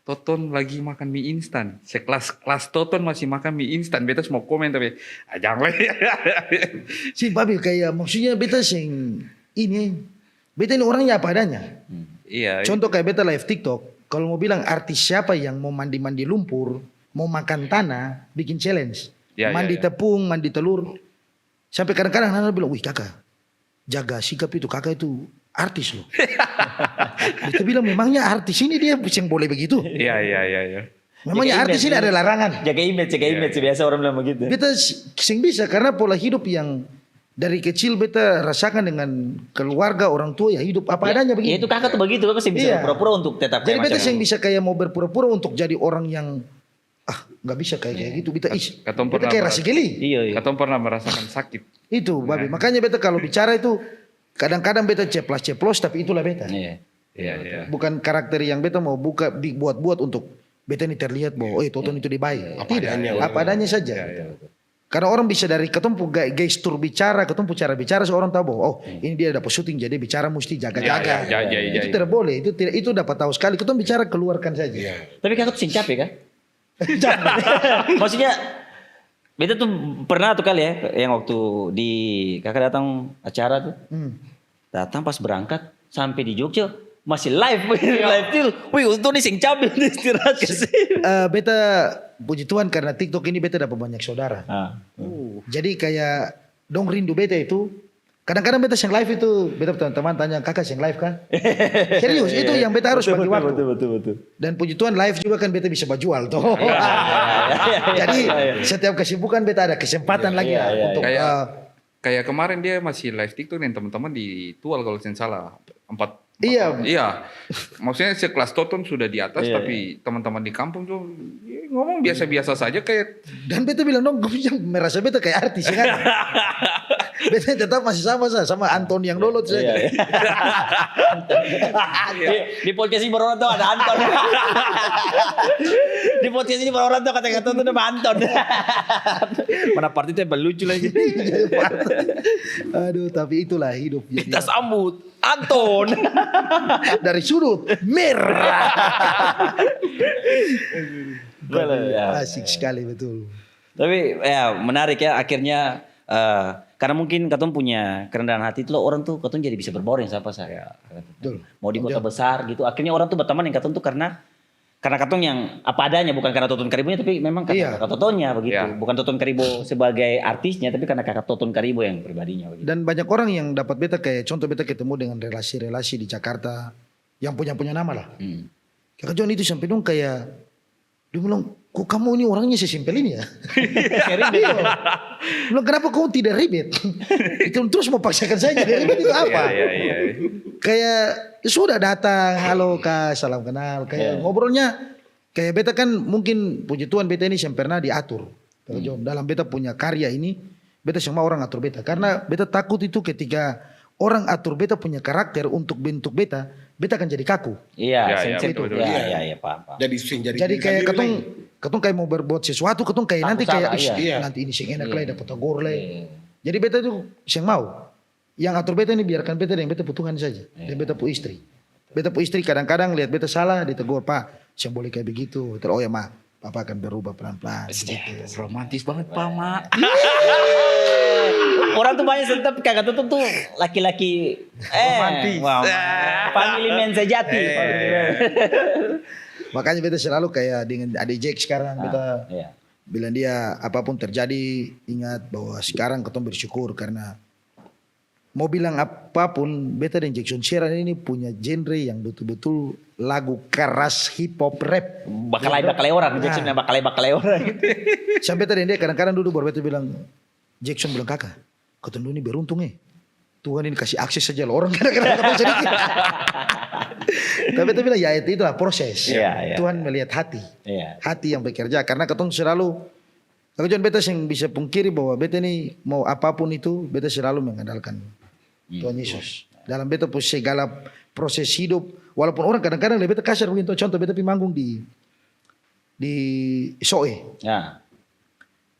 Toton lagi makan mie instan. Sekelas Toton masih makan mie instan. Beta semua komen tapi jangan. Si babi kayak maksudnya beta sing ini beta ini orangnya apa adanya. Iya. Contoh kayak beta live TikTok, kalau mau bilang artis siapa yang mau mandi lumpur, mau makan tanah, bikin challenge. Mandi tepung, mandi telur. Sampai kadang-kadang anak bilang, "Wih, kakak, jaga sikap itu, kakak itu artis loh." Beta bilang memangnya artis ini dia yang boleh begitu? Iya. Memangnya artis ini ada larangan. Jaga image biasa orang bilang begitu. Beta sing bisa karena pola hidup yang dari kecil beta rasakan dengan keluarga orang tua ya hidup apa adanya begitu. Ya itu kakak tuh begitu, kakak sih bisa pura-pura untuk tetap jadi kayak beta macam yang bisa kayak mau berpura-pura untuk jadi orang yang nggak bisa kayak gitu. Beta beta kayak rasa geli. Iya. Katong pernah merasakan sakit. Itu babi. Makanya beta kalau bicara itu kadang-kadang beta ceplos tapi itulah beta. Iya. Bukan karakter yang beta mau buat-buat untuk beta ini terlihat bahwa Toton itu dia baik. Tidak, apa adanya saja. Karena orang bisa dari ketemu gestur bicara, ketemu cara bicara seorang tahu bahwa ini dia dapat syuting jadi bicara mesti jaga-jaga. Itu tidak boleh, itu dapat tahu sekali. Ketemu bicara keluarkan saja. Tapi kakak tuh sing capek kan? Maksudnya beta tuh pernah tuh kali ya yang waktu di kakak datang acara tuh. Datang pas berangkat sampai di Jogja masih live tuh. Wih, untuk nih sing capek istirahat kasih. Beta puji Tuhan karena TikTok ini beta dapat banyak saudara. Jadi kayak dong rindu beta itu. Kadang-kadang beta yang live itu beta teman-teman tanya kakak yang live kan? Serius itu yang beta harus bagi waktu. Betul. Dan puji Tuhan live juga kan beta bisa bajual tuh. Jadi setiap kesibukan beta ada kesempatan lagi untuk kayak kemarin dia masih live TikTok dan teman-teman di Tual kalau saya salah 4. Iya. Maksudnya sekelas Toton sudah di atas tapi teman-teman di kampung tuh ngomong biasa-biasa saja kayak. Dan beta bilang dong gue merasa beta kayak artis kan. Beta tetap masih sama Anton yang dulu saja. Di podcast ini baru orang tahu ada Anton. Di podcast ini baru orang tahu kata-kata itu nama Anton. Mana part itu yang lucu lagi. Aduh tapi itulah hidup. Kita sambut Anton. Dari sudut merah. Asik sekali betul. Tapi ya menarik ya akhirnya karena mungkin katong punya kerendahan hati itu loh orang tuh katong jadi bisa berbaur yang siapa saya. Betul. Mau di kota besar gitu akhirnya orang tuh berteman yang katong tuh karena katong yang apa adanya bukan karena Toton Karibonya tapi memang karena kakak Totonnya begitu. Bukan Toton Karibo sebagai artisnya tapi karena kakak Toton Karibo yang pribadinya begitu. Dan banyak orang yang dapat beta kayak contoh beta ketemu dengan relasi-relasi di Jakarta yang punya nama lah. Kakak John itu sampai dong kayak dia bilang, kok kamu ini orangnya sesimpel ini ya? Iya. Bilang, kenapa kau tidak ribet? Itu terus mau paksakan saja, ribet itu apa? Iya. Kayak sudah datang, halo kak, salam kenal. Kayak ngobrolnya, kayak beta kan mungkin puji Tuhan beta ini yang pernah diatur. Dalam beta punya karya ini, beta semua orang atur beta. Karena beta takut itu ketika orang atur beta punya karakter untuk bentuk beta akan jadi kaku. Iya, betul. Iya, paham. Jadi kayak ketong kayak mau berbuat sesuatu, ketong kayak nanti kayak nanti ini sing enak lah dapat tegur lah. Jadi beta itu sing mau. Yang atur beta ini biarkan beta dan beta putuhan saja. Dan beta pu istri. Beta pu istri kadang-kadang lihat beta salah ditegur, "Pak, sing boleh kayak begitu." Terus ya, "Ma, Papa akan berubah pelan-pelan." Gitu. Romantis banget Pak Mak. Orang tuh banyak tetap kakak tuh laki-laki romantis. Family man sejati. Makanya beta selalu kayak dengan adik Jack sekarang beta bilang dia apapun terjadi ingat bahwa sekarang ketemu bersyukur karena mau bilang apapun beta dan Jackson Sheeran ini punya genre yang betul-betul lagu keras hip hop rap. Bakalai orang Jackson bakalai orang. Sampai tadi dia kadang-kadang duduk baru beta bilang Jackson bilang kakak Ketemu ini beruntung Tuhan ini kasih akses saja loh orang kadang-kadang ketemu sedikit. Tapi beta bilang ya itulah proses. Tuhan melihat hati. Hati yang bekerja karena ketemu selalu kalau beta yang bisa pungkiri bahwa beta ini mau apapun itu beta selalu mengandalkan Tuhan Yesus. Dalam beta segala proses hidup walaupun orang kadang-kadang beta kasar begitu contoh beta pi manggung di Soe. Ya.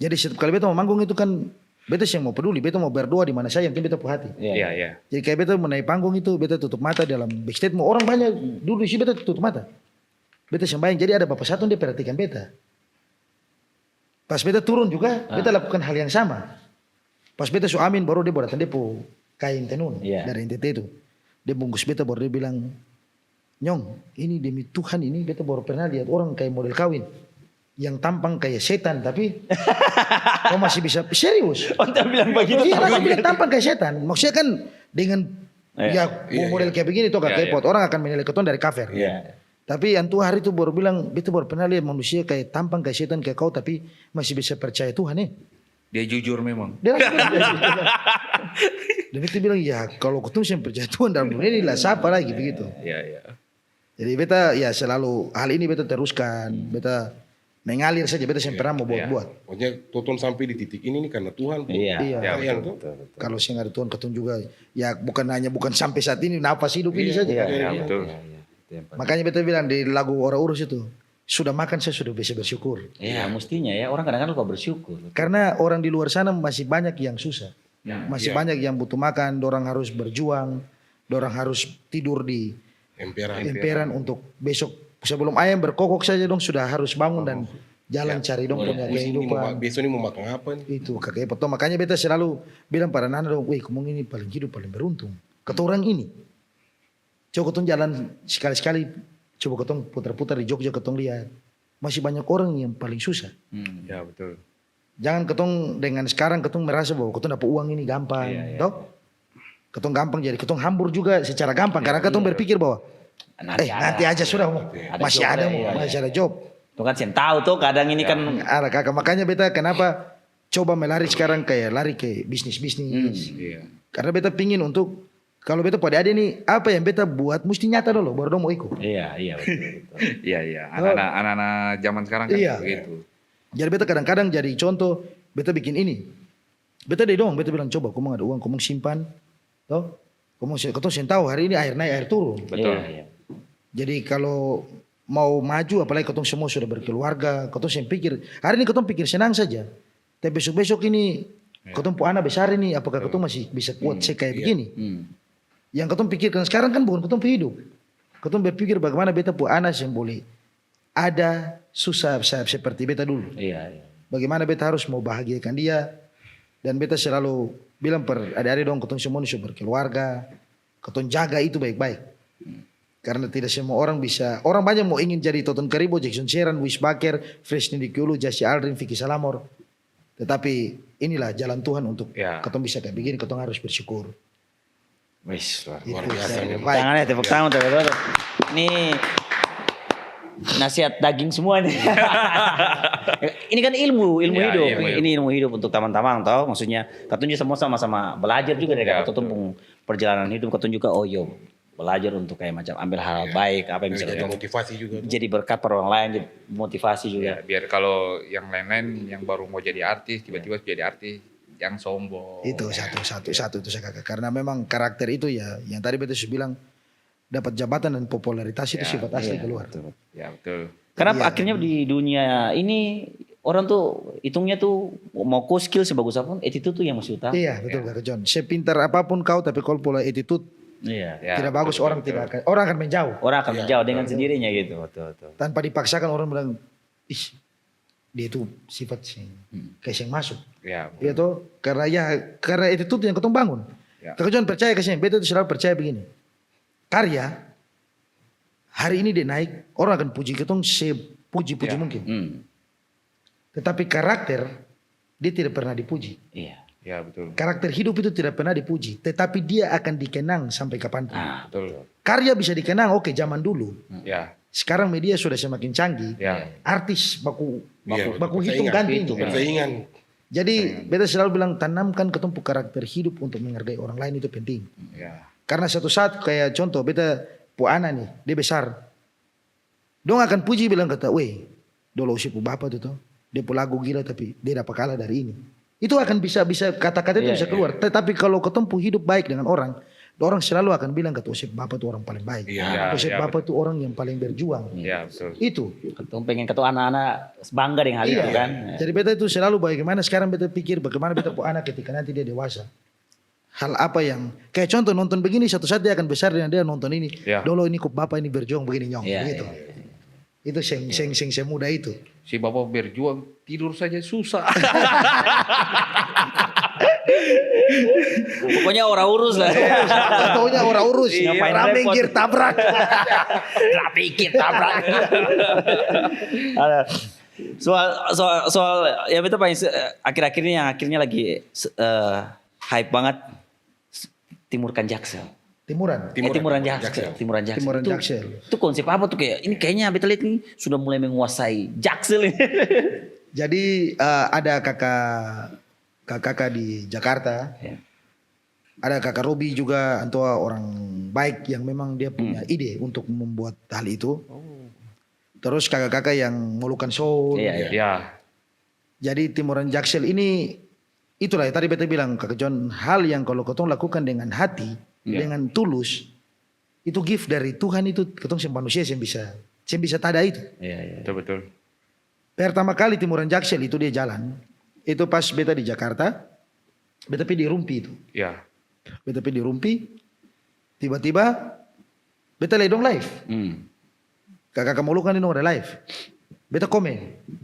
Jadi setiap kali beta mau manggung itu kan beta yang mau peduli, beta mau berdoa di mana saja yang penting beta punya hati. Iya. Jadi kayak beta menaik panggung itu beta tutup mata dalam backstage mau orang banyak duduk di sini beta tutup mata. Beta sembahyang jadi ada bapak satu dia perhatikan beta. Pas beta turun juga beta lakukan hal yang sama. Pas beta su amin baru dia bawa datang dia pu kain tenun dari NTT itu. Dia bungkus beta baru dia bilang, "Nyong, ini demi Tuhan ini beta baru pernah lihat orang kayak model kawin yang tampang kayak setan tapi kau masih bisa serius." Dia bilang begitu. Iya, langsung bilang tampang kayak setan. Maksudnya kan dengan model kayak begini tuh kayak pot orang akan menilai keton dari cover. Tapi antu hari itu baru bilang, beta baru pernah lihat manusia kayak tampang kayak setan kayak kau tapi masih bisa percaya Tuhan Dia jujur memang. Dia langsung bilang, dan beta bilang ya kalau ketemu yang percaya Tuhan dalam dunia ini lah siapa lagi begitu. Iya. Jadi beta ya selalu hal ini beta teruskan, beta mengalir saja, beta yang pernah mau buat. Pokoknya Toton sampai di titik ini nih karena Tuhan. Iya. Kalau saya ada Tuhan ketemu juga, ya bukan sampai saat ini nafas hidup ini saja. Iya, betul. Makanya beta bilang di lagu Orang Urus itu, sudah makan saya sudah bisa bersyukur. Iya, mestinya ya orang kadang-kadang lupa bersyukur. Karena orang di luar sana masih banyak yang susah, masih banyak yang butuh makan, dorang harus berjuang, dorang harus tidur di emperan untuk besok sebelum ayam berkokok saja dong sudah harus bangun dan jalan cari dong punya kehidupan. Besok ini mau makan apa nih? Itu kakek potong. Makanya beta selalu bilang pada anak dong, weh kamu ini paling hidup paling beruntung. Kata orang ini, coba ketong jalan sekali-sekali, coba ketong putar-putar di Jogja ketong lihat, masih banyak orang yang paling susah. Ya betul. Jangan ketong dengan sekarang ketong merasa bahwa ketong dapat uang ini gampang, toh? Ketong gampang jadi ketong hambur juga secara gampang karena ketong berpikir bahwa nanti aja sudah masih ada job. Tuh kan saya tahu tuh kadang ini kan ada kakak makanya beta kenapa coba melari sekarang kayak lari ke bisnis. Karena beta pingin untuk kalau beta pada ada nih apa yang beta buat mesti nyata dulu baru dong mau ikut. Iya betul. Iya. Anak-anak zaman sekarang kan begitu. Jadi beta kadang-kadang jadi contoh beta bikin ini. Beta deh dong beta bilang coba kamu ada uang kamu simpan. Toh? Kamu tahu hari ini air naik air turun. Betul. Iya. Jadi kalau mau maju apalagi ketong semua sudah berkeluarga, ketong yang pikir hari ini ketong pikir senang saja. Tapi besok ini ketong pu anak besar ini apakah ketong masih bisa kuat kayak begini? Yang ketong pikirkan sekarang kan bukan ketong hidup. Ketong berpikir bagaimana beta pu anak yang boleh ada susah seperti beta dulu. Iya. Bagaimana beta harus mau bahagiakan dia dan beta selalu bilang per adik-adik dong ketong semua ini sudah berkeluarga, ketong jaga itu baik-baik. Karena tidak semua orang bisa, orang banyak mau ingin jadi Toton Karibo, Jackson Sheran, Wish Baker, Fresh Nindikulu, Jesse Aldrin, Vicky Salamor. Tetapi inilah jalan Tuhan untuk ketong bisa kayak begini, ketong harus bersyukur. Wis Luar biasa. Tangannya tepuk tangan teman-teman. Ini nasihat daging semua nih. Ini kan ilmu hidup. Ini ilmu hidup untuk teman-teman toh. Maksudnya katanya semua sama-sama belajar juga dari ketemu perjalanan hidup katanya juga belajar untuk kayak macam ambil hal baik apa yang bisa jadi motivasi juga. Jadi berkat per orang lain, jadi motivasi juga. Ya, biar kalau yang lain-lain yang baru mau jadi artis tiba-tiba jadi artis yang sombong. Itu satu itu saya kakak. Karena memang karakter itu ya yang tadi betul bilang dapat jabatan dan popularitas itu sifat asli keluar. Betul. Ya betul. Karena akhirnya di dunia ini orang tuh hitungnya tuh mau skill sebagus apapun, attitude tuh yang masih utama. Iya betul kakak John. Sepintar apapun kau tapi kalau pola attitude tidak bagus orang akan menjauh. Orang akan menjauh dengan sendirinya gitu. Betul. Tanpa dipaksakan orang bilang, ih dia itu sifat kayak yang masuk. Iya toh karena attitude yang ketong bangun. Kakak John percaya kasih, beta itu selalu percaya begini. Karya hari ini dia naik, orang akan puji ketong sepuji-puji mungkin. Tetapi karakter dia tidak pernah dipuji. Ya betul. Karakter hidup itu tidak pernah dipuji, tetapi dia akan dikenang sampai kapanpun. Betul. Karya bisa dikenang, oke zaman dulu. Ya. Sekarang media sudah semakin canggih. Artis baku hitung ganti itu. Persaingan. Jadi beta selalu bilang tanamkan ketumpu karakter hidup untuk menghargai orang lain itu penting. Ya. Karena satu saat kayak contoh beta pu anak nih, dia besar. Dong akan puji bilang kata, weh, dolo si pu bapak tuh, dia pu lagu gila tapi dia dapat kalah dari ini. Itu akan bisa kata-kata itu bisa keluar. Tetapi kalau ketumpu hidup baik dengan orang selalu akan bilang kata Osep bapak tuh orang paling baik. Iya. Osep bapak tuh orang yang paling berjuang. Ya, betul. Itu. Ketong pengen ketong anak-anak bangga dengan hal itu kan. Jadi beta itu selalu bagaimana sekarang beta pikir bagaimana beta pu anak ketika nanti dia dewasa. Hal apa yang kayak contoh nonton begini satu saat dia akan besar dan dia nonton ini. Ya. Dolo ini kok bapak ini berjuang begini nyong Iya, begitu. Itu seng semudah itu. Si bapak berjuang tidur saja susah. Pokoknya orang urus lah. Taunya orang urus, Ngapain rame repot. gear tabrak. Pikir tabrak. Ada. Soal ya betul paling akhir-akhir ini yang akhirnya lagi hype banget Timurkan Jaksel. Timuran. Timuran Jaksel. Timuran Jaksel. Timuran Itu- Jaksel. Itu konsep apa tuh kayak ini kayaknya beta lihat nih sudah mulai menguasai Jaksel ini. Jadi ada kakak di Jakarta. Ya. Ada kakak Robi juga atau orang baik yang memang dia punya ide untuk membuat hal itu. Terus kakak-kakak yang molukan soul. Iya, iya. Ya. Jadi Timuran Jaksel ini itulah yang tadi beta bilang kakak John, hal yang kalau ketong lakukan dengan hati, dengan tulus, itu gift dari Tuhan itu ketong sem manusia yang bisa tada itu. Iya, iya. Betul betul. Pertama kali Timuran Jaksel itu dia jalan, itu pas beta di Jakarta, beta pergi di Rumpi itu. Ya. Beta pergi di Rumpi, tiba-tiba beta ledong live. Kakak Molukan ini dong ada live. Beta komen,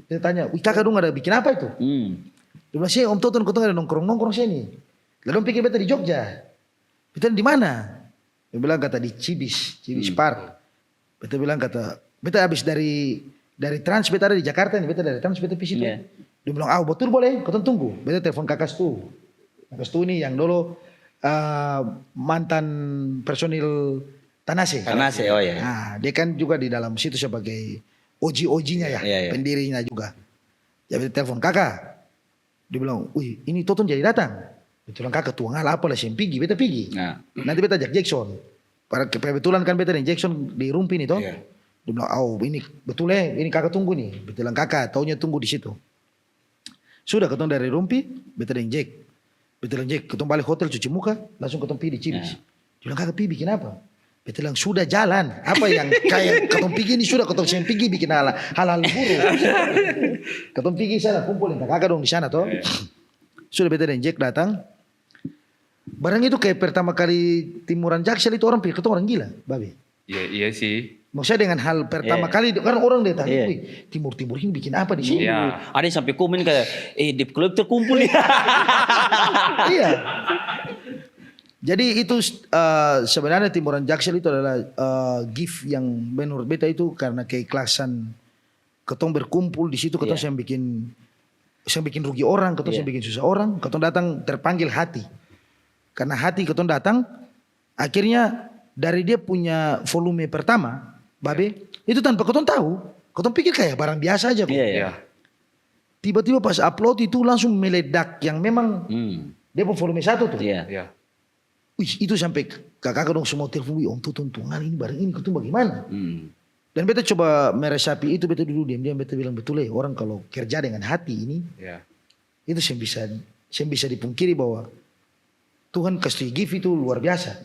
beta tanya, wih kakak dong ada bikin apa itu? Dia bilang, sih Om Toton kau ada nongkrong-nongkrong sini. Lalu pikir beta di Jogja. Beta di mana? Dia bilang kata di Cibis Park. Beta bilang kata, beta habis dari Trans, beta ada di Jakarta nih, beta dari Trans, beta pergi situ. Iya. Dia bilang, betul boleh, kau tunggu. Beta telepon kakak Stu. Kakak Stu ini yang dulu mantan personil Tanase. Tanase, oh ya. Nah, dia kan juga di dalam situ sebagai OG-OG-nya ya, Iya, iya. pendirinya juga. Jadi telepon kakak. Dia bilang, wih ini Toton jadi datang. Dia bilang kakak tuang hal apa lah sih pergi, beta pergi. Nah. Nanti beta ajak Jackson. Pada kebetulan kan beta dan Jackson di Rumpi nih toh. Iya. Dia bilang, ini betul ini kakak tunggu nih. Beta bilang kakak, taunya tunggu di situ. Sudah ketemu dari Rumpi, beta dan Jack. Beta bilang Jack, ketemu balik hotel cuci muka, langsung ketemu pergi di Cibis. Dia bilang kakak pergi bikin apa? Beta bilang sudah jalan. Apa yang kayak ketemu pergi ini sudah ketemu saya pergi bikin hal-hal buruk. Ketemu pergi sana kumpulin kakak dong di sana toh. Sudah beta dan Jack datang. Barang itu kayak pertama kali Timuran Jaksel itu orang pikir ketemu orang gila, babe. Iya sih. Maksudnya dengan hal pertama Iya. kali kan orang dia tanya, Iya. wih Timur ini bikin apa di sini? Iya. Ada yang sampai komen kayak, debt collector kumpul ya. Iya. Jadi itu sebenarnya Timuran Jaksel itu adalah gift yang menurut beta itu karena keikhlasan ketong berkumpul di situ ketong Iya. yang bikin rugi orang, ketong yang bikin susah orang, ketong datang terpanggil hati. Karena hati ketong datang akhirnya dari dia punya volume pertama, babe, itu tanpa ketong tahu, ketong pikir kayak barang biasa aja kok. Iya, iya. Ya. Tiba-tiba pas upload itu langsung meledak yang memang dia pun volume 1 tuh. Iya. Ya. Wih, itu sampai kakak dong semua telepon, wih Om Tutun tungan ini barang ini ketemu bagaimana? Dan beta coba meresapi itu, beta dulu diam-diam, beta bilang betul orang kalau kerja dengan hati ini, Ya. itu yang bisa dipungkiri bahwa Tuhan kasih gift itu luar biasa.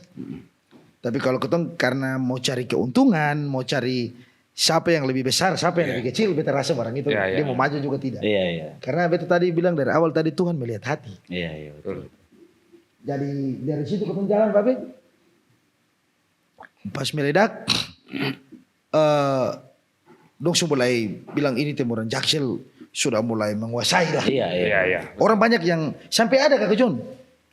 Tapi kalau ketemu karena mau cari keuntungan, mau cari siapa yang lebih besar, siapa yang lebih kecil, beta rasa barang itu Ya, dia ya. mau maju juga tidak. Iya, iya. Karena beta tadi bilang dari awal tadi Tuhan melihat hati. Iya, iya. Betul. Jadi dari situ ketemu jalan, babe. Pas meledak, dong sudah mulai bilang ini Timuran Jaksel sudah mulai menguasai lah. Iya, iya. Iya, iya. Orang banyak yang sampai ada kakak John,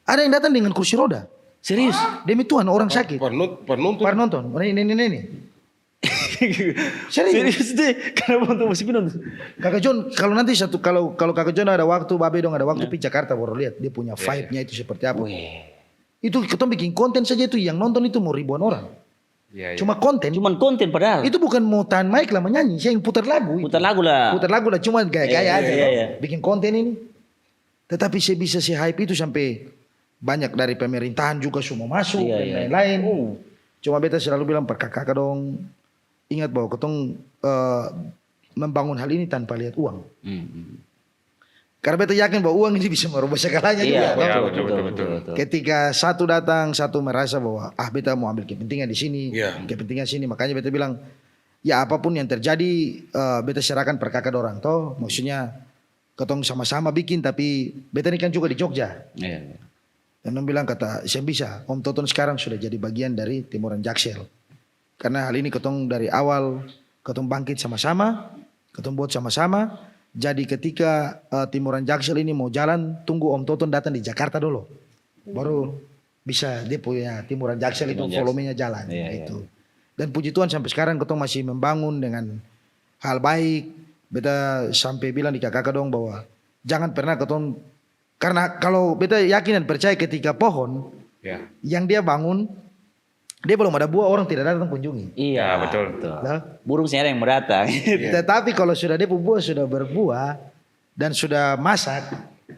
ada yang datang dengan kursi roda. Serius? Demi Tuhan orang sakit. Penonton. Par nonton, ini. Serius. Serius deh. Kenapa untuk musik nonton? Kakak John, kalau nanti kalau kakak John ada waktu, babe dong ada waktu pergi Jakarta baru lihat dia punya vibe-nya itu seperti apa. Wih. Itu kita bikin konten saja itu yang nonton itu mau ribuan orang. Iya, iya. Cuma konten. Cuman konten padahal. Itu bukan mau tahan mic lah menyanyi, saya yang putar lagu. Putar lagu lah. Putar lagu lah, cuma gaya-gaya Iya, aja. iya, loh. iya. Bikin konten ini. Tetapi saya bisa si hype itu sampai banyak dari pemerintahan juga semua masuk Iya, dan iya. lain-lain. Cuma beta selalu bilang per kakak dong, ingat bahwa ketong membangun hal ini tanpa lihat uang. Karena beta yakin bahwa uang ini bisa merubah segalanya Iya, juga. Ya, betul, betul, betul. Ketika satu datang, satu merasa bahwa beta mau ambil kepentingan di sini, Iya. kepentingan sini, makanya beta bilang ya apapun yang terjadi beta serahkan per kakak orang toh, maksudnya ketong sama-sama bikin tapi beta ini kan juga di Jogja. Iya. Dan dia bilang kata saya bisa, Om Toton sekarang sudah jadi bagian dari Timuran Jaksel. Karena hal ini ketong dari awal ketong bangkit sama-sama, ketong buat sama-sama. Jadi ketika Timuran Jaksel ini mau jalan, tunggu Om Toton datang di Jakarta dulu. Baru bisa dia punya Timuran Jaksel itu Timuran Jaksel. volumenya jalan. Iya, Itu. Dan puji Tuhan sampai sekarang ketong masih membangun dengan hal baik. Beta sampai bilang di kakak dong bahwa jangan pernah ketong, karena kalau beta yakin dan percaya ketika pohon Ya. yang dia bangun, dia belum ada buah, orang tidak datang kunjungi. Iya, Ya, betul. Nah, Burung sih ada yang mau datang. tetapi kalau sudah dia buah sudah berbuah dan sudah masak,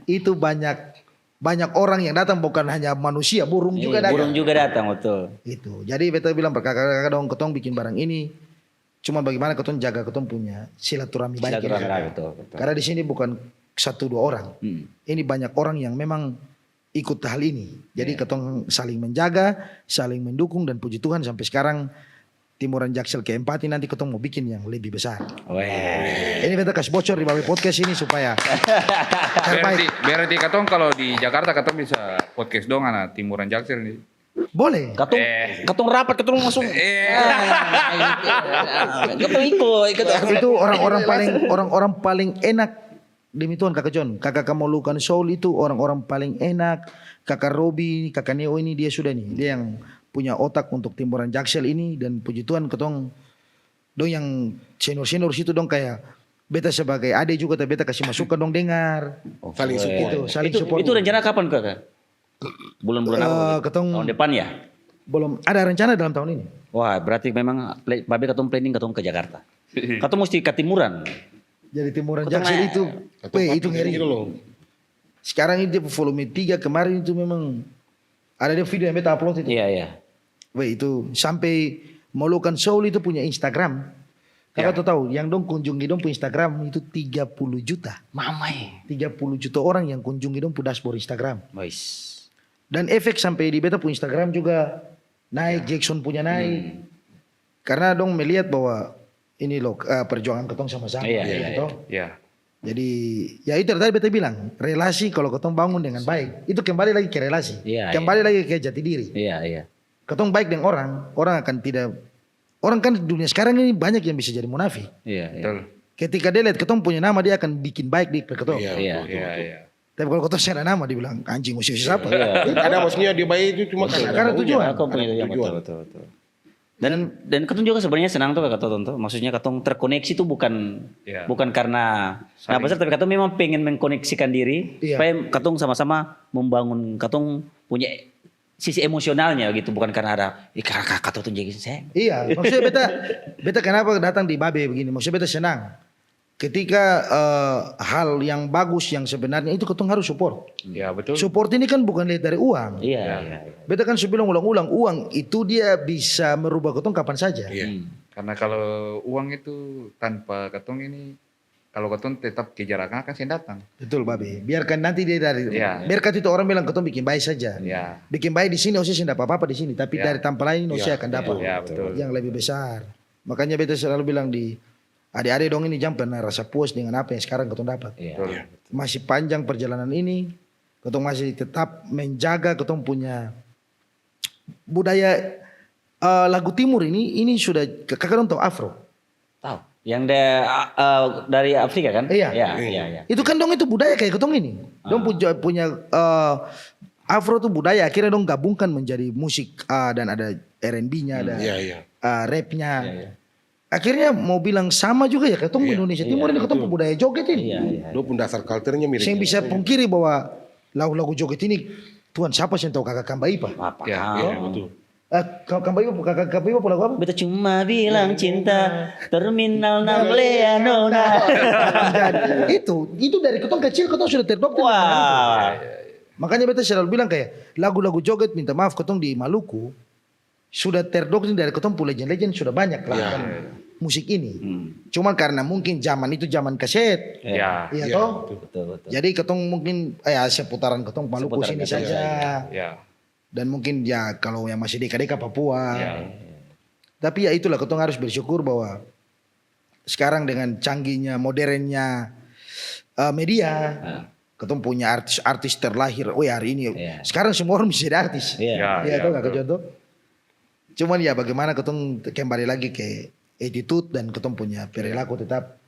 itu banyak orang yang datang, bukan hanya manusia, burung juga datang. Burung juga datang, betul. Itu. Jadi beta bilang berkakak-kakak dong, ketong bikin barang ini. Cuma bagaimana ketong jaga ketong punya silaturahmi baik. Silaturahmi, ini. betul. Karena di sini bukan 1-2 orang. Ini banyak orang yang memang ikut hal ini. Jadi ketong saling menjaga, saling mendukung, dan puji Tuhan sampai sekarang Timuran Jaksel keempat ini nanti ketong mau bikin yang lebih besar. Weh. Ini beta kasih bocor di bawah podcast ini supaya terbaik. Berarti katong kalau di Jakarta katong bisa podcast dong anak Timuran Jaksel nih. Boleh. Katong rapat, katong langsung. Katong ikut. Itu orang-orang paling enak demi Tuhan kakak John. Kakak Kamolukan Soul itu orang-orang paling enak. Kakak Robi, kakak Neo ini dia sudah nih. Dia yang punya otak untuk Timuran Jaksel ini, dan puji Tuhan ketong dong yang senior situ dong kayak beta sebagai adik juga, tapi beta kasih masukan dong dengar. Saling support. Itu saling support. Itu rencana kapan kakak? Bulan-bulan apa? ketong Tahun depan ya? belum ada rencana dalam tahun ini. Wah, berarti memang babe katong planning katong ke Jakarta. Katong mesti ke Timuran. Jadi Timuran Ketong Jaksel itu, itu ngeri. Gitu loh. Sekarang ini dia volume 3 kemarin itu memang ada dia video yang beta upload itu. Iya. Weh itu sampai Molukan Soul itu punya Instagram. Kakak tuh tahu yang dong kunjungi dong punya Instagram itu 30 juta. Mamai. 30 juta orang yang kunjungi dong punya dashboard Instagram. Wais. Dan efek sampai di beta punya Instagram juga naik, Jackson punya naik. Karena dong melihat bahwa ini loh perjuangan ketong sama-sama. Iya, gitu. Ya. Jadi ya itu tadi beta bilang, relasi kalau ketong bangun dengan baik, itu kembali lagi ke relasi. Iya, Kembali lagi ke jati diri. Iya. Ketong baik dengan orang akan tidak, orang kan di dunia sekarang ini banyak yang bisa jadi munafik. Iya. Betul. Ketika dia lihat ketong punya nama, dia akan bikin baik di ketong. Iya, Iya. betul, betul. Iya. Tapi kalau ketong saya ada nama, dia bilang anjing musuh siapa? Ada maksudnya dia baik itu cuma Karena tujuan. Aku punya tujuan. Betul. Dan katong juga sebenarnya senang tuh kakak Toton tuh. Maksudnya katong terkoneksi tuh bukan Iya. bukan karena besar, tapi katong memang pengen mengkoneksikan diri Iya. supaya katong sama-sama membangun, katong punya sisi emosionalnya gitu, bukan karena ada kakak Toton jadi saya. Iya, maksudnya beta kenapa datang di Babe begini? Maksudnya beta senang. Ketika hal yang bagus yang sebenarnya itu ketong harus support. Ya betul. Support ini kan bukan lihat dari uang. Iya. Beta kan sudah bilang ulang-ulang, uang itu dia bisa merubah ketong kapan saja. Iya. Karena kalau uang itu tanpa ketong ini, kalau ketong tetap kejar akan saya datang. Betul Babe. Biarkan nanti dia dari, Iya. biarkan itu orang bilang ketong bikin baik saja. Ya. Bikin baik di sini, Osi tidak apa-apa di sini, tapi Iya. dari tanpa lain Osi akan dapat Ya betul. yang lebih besar. Makanya beta selalu bilang di adik-adik dong ini jangan pernah rasa puas dengan apa yang sekarang ketong dapat. Iya. Masih panjang perjalanan ini, ketong masih tetap menjaga ketong punya budaya lagu timur ini sudah kakak dong tahu Afro. Tahu. Yang dari Afrika kan? Iya. Iya. Itu kan dong itu budaya kayak ketong ini. Dong punya Afro tuh budaya, akhirnya dong gabungkan menjadi musik dan ada R&B-nya, ada Iya. rapnya. Iya. Akhirnya mau bilang sama juga ya ketong Indonesia Timur ini ketong budaya joget ini. Iya. Dia pun dasar culture-nya mirip. Saya bisa pungkiri bahwa lagu-lagu joget ini Tuhan siapa sih yang tahu kakak Kamba Ipa. Apa? Ya, Iya, betul. Kakak Ibu lagu apa? Beta cuma bilang cinta terminal Namlea Nona. itu dari ketong kecil ketong sudah terdoktrin. Wah. Makanya beta selalu bilang kayak lagu-lagu joget minta maaf ketong di Maluku sudah terdoktrin dari ketong pun legend-legend sudah banyak lakukan musik ini. Cuman karena mungkin zaman itu zaman kaset. Ya. Iya toh? Betul. Jadi ketong mungkin seputaran ketong Maluku Seputaran sini ketong, saja. Ya. Dan mungkin ya kalau yang masih deka-deka Papua. Ya. Tapi ya itulah ketong harus bersyukur bahwa sekarang dengan canggihnya, modernnya media, ketong punya artis-artis terlahir. Oh ya hari ini, sekarang semua orang bisa jadi artis. Iya. Iya tuh kakak contoh. Cuman ya bagaimana ketong kembali lagi ke attitude dan ketong punya perilaku tetap.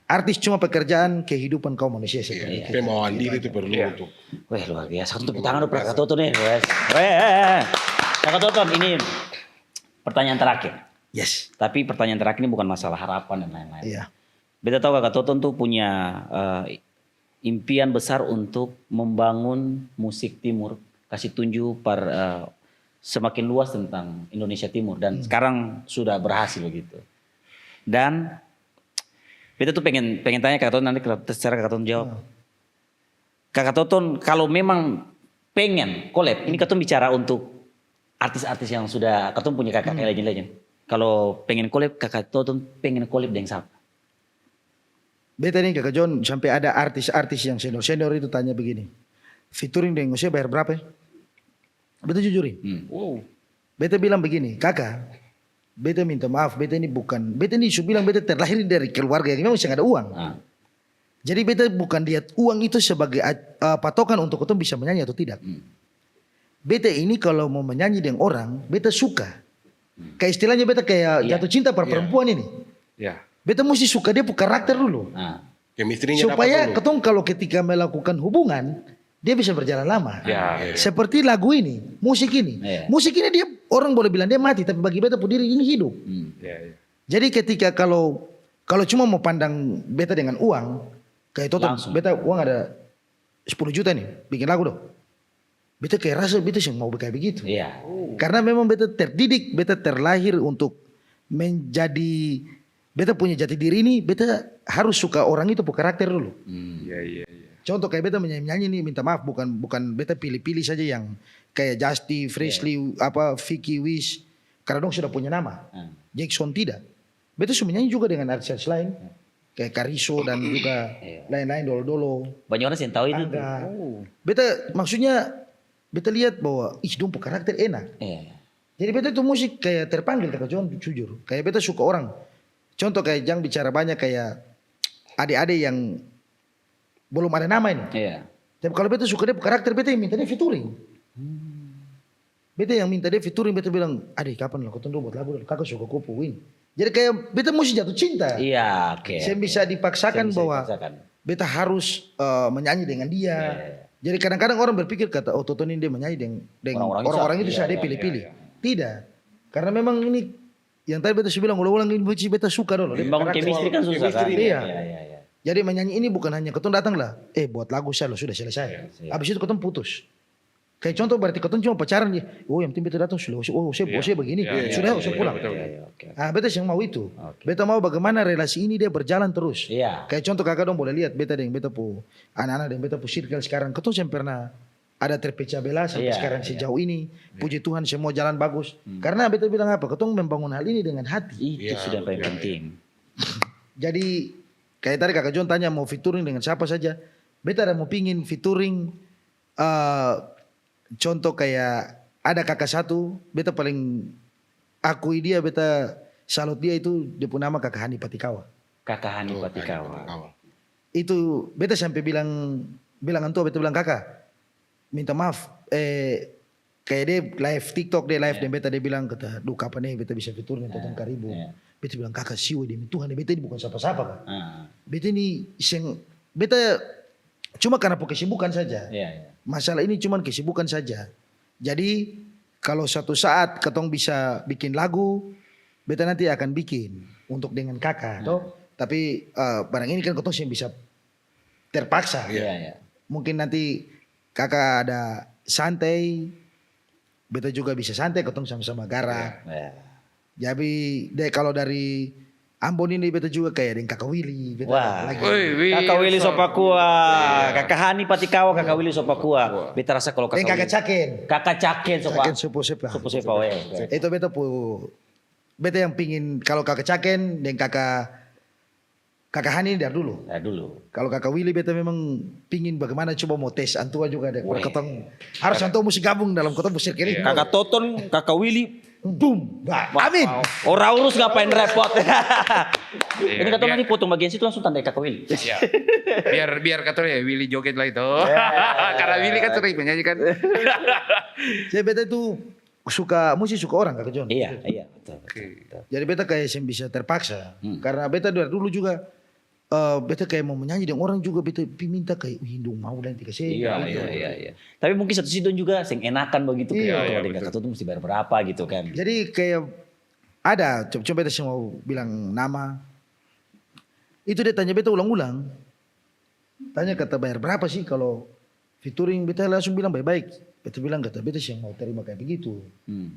Artis cuma pekerjaan kehidupan kaum manusia sebenarnya. Pembawaan diri itu perlu untuk. Wah luar biasa. Tepuk tangan dulu Kakak Toton nih. Kakak Toton ini pertanyaan terakhir. Yes. Tapi pertanyaan terakhir ini bukan masalah harapan dan lain-lain. Iya. Beta tahu Kakak Toton tuh punya impian besar untuk membangun musik timur. Kasih tunjuk semakin luas tentang Indonesia Timur. Dan sekarang sudah berhasil begitu. Dan beta tuh pengen tanya Kakak Toton nanti secara Kakak Toton jawab. Kakak Toton kalau memang pengen collab, ini Kakak Toton bicara untuk artis-artis yang sudah Kakak Toton punya kakak legend-legend. Kalau pengen collab, Kakak Toton pengen collab dengan siapa? Beta nih kakak John sampai ada artis-artis yang senior-senior itu tanya begini. Featuring dengan Jose bayar berapa ya? Beta jujurin. Beta bilang begini, kakak. Beta minta maaf, beta ini su bilang beta terlahir dari keluarga yang memang sangat ada uang. Jadi beta bukan lihat uang itu sebagai patokan untuk ketemu bisa menyanyi atau tidak. Beta ini kalau mau menyanyi dengan orang, beta suka. Kayak istilahnya beta kayak jatuh cinta pada perempuan ini. Ya. Beta mesti suka dia karakter dulu. Chemistry-nya Supaya dapat dulu. ketemu kalau ketika melakukan hubungan, dia bisa berjalan lama. Ya. Seperti lagu ini, musik ini. Musik ini dia orang boleh bilang dia mati, tapi bagi beta diri ini hidup. Ya. Jadi ketika kalau cuma mau pandang beta dengan uang, kayak total beta uang ada 10 juta nih, bikin lagu dong. Beta kayak rasa beta sih mau kayak begitu. Iya. Karena memang beta terdidik, beta terlahir untuk menjadi, beta punya jati diri ini, beta harus suka orang itu po karakter dulu. Iya. Contoh kayak beta menyanyi nih, minta maaf bukan beta pilih-pilih saja yang kayak Justy, Freshly, Vicky Wish, karena dong sudah punya nama. Jackson tidak. Beta sudah menyanyi juga dengan artis lain, kayak Kariso dan juga lain-lain dolo-dolo. Banyak orang yang tahu itu. Beta maksudnya beta lihat bahwa dong po karakter enak. Jadi beta itu musik kayak terpanggil kakak John jujur. Kayak beta suka orang. Contoh kayak Jang bicara banyak kayak adik-adik yang belum ada nama ini. Tapi kalau beta suka dia karakter, beta yang minta dia featuring. Beta yang minta dia featuring, beta bilang, adik kapan lah kau buat lagu, kakak suka kupu ini. Jadi kayak beta mesti jatuh cinta. Iya, oke. Saya bisa dipaksakan bahwa beta harus menyanyi dengan dia. Jadi kadang-kadang orang berpikir kata, oh Toton ini dia menyanyi dengan orang-orang itu saya dia pilih-pilih. Tidak. Karena memang ini yang tadi beta bilang ulang-ulang ini beta suka dulu. Membangun chemistry kan susah kan. Iya. Jadi menyanyi ini bukan hanya ketun datang lah, buat lagu saya sudah selesai. Habis itu ketun putus. Kayak contoh berarti ketun cuma pacaran ya. Oh yang penting beta datang sudah, saya begini, sudah saya pulang. Beta yang mau itu. Beta mau bagaimana relasi ini dia berjalan terus. Kayak contoh kakak dong boleh lihat beta dengan beta pu anak-anak dan beta pu circle sekarang. Ketun saya pernah ada terpecah belah sampai sekarang sejauh ini. Puji Tuhan semua jalan bagus. Karena beta bilang apa? Ketun membangun hal ini dengan hati. Itu sudah paling penting. Jadi kayak tadi kakak John tanya mau featuring dengan siapa saja. Beta ada mau pingin featuring contoh kayak ada kakak satu, beta paling akui dia, beta salut dia itu dia punya nama kakak Hani Patikawa. Kakak Hani Patikawa. Itu beta sampai bilang antua, beta bilang kakak minta maaf kayak dia live TikTok dia live dan beta dia bilang kata duh kapan nih beta bisa featuring Toton Karibu. Beta bilang kakak siwa demi Tuhan beta ini bukan siapa-siapa kan. Beta ini beta cuma karena kesibukan saja. Masalah ini cuma kesibukan saja. Jadi kalau suatu saat ketong bisa bikin lagu, beta nanti akan bikin untuk dengan kakak, toh. Tapi barang ini kan ketong yang bisa terpaksa. Mungkin nanti kakak ada santai, beta juga bisa santai ketong sama-sama garah. Ya. Jadi kalau dari Ambon ini beta juga kayak dengan Kakak Willy. Beta Wah. lagi. Kakak Willy Sopakua, Kakak Hani Patikawa, Kakak Willy Sopakua. Beta rasa kalau Dengan Kakak Caken. Kakak Caken Sopak. Caken Supo Sepa. Sopo Sepa we. Itu beta yang pingin kalau Kakak Caken dan Kakak Hani dari dulu. Ya dulu. Kalau Kakak Willy beta memang pingin bagaimana coba mau tes Antua juga deh. Ketong harus Antua mesti gabung dalam ketong musik ini. Kakak Toton, Kakak Willy, Boom. Amin. orang urus ngapain repot. Iya, Ini kata biar- nanti potong bagian situ langsung tandai Kakak Willy. Iya. Biar kata ya Willy joget lah itu. Karena Willy kan sering penyanyi kan. Jadi beta itu musik suka orang Kakak John. Iya, betul. Jadi beta kayak yang bisa terpaksa. Karena beta dari dulu juga beta kayak mau menyanyi dengan orang juga beta minta kayak hindung mau dan tiga sen. Iya. Tapi mungkin satu situ juga sing enakan begitu Iya, kayak kalau Kakak Toton mesti bayar berapa gitu kan. Jadi kayak ada coba beta mau bilang nama. Itu dia tanya beta ulang-ulang. Tanya kata bayar berapa sih kalau featuring beta langsung bilang baik-baik. Beta bilang kata beta sih yang mau terima kayak begitu.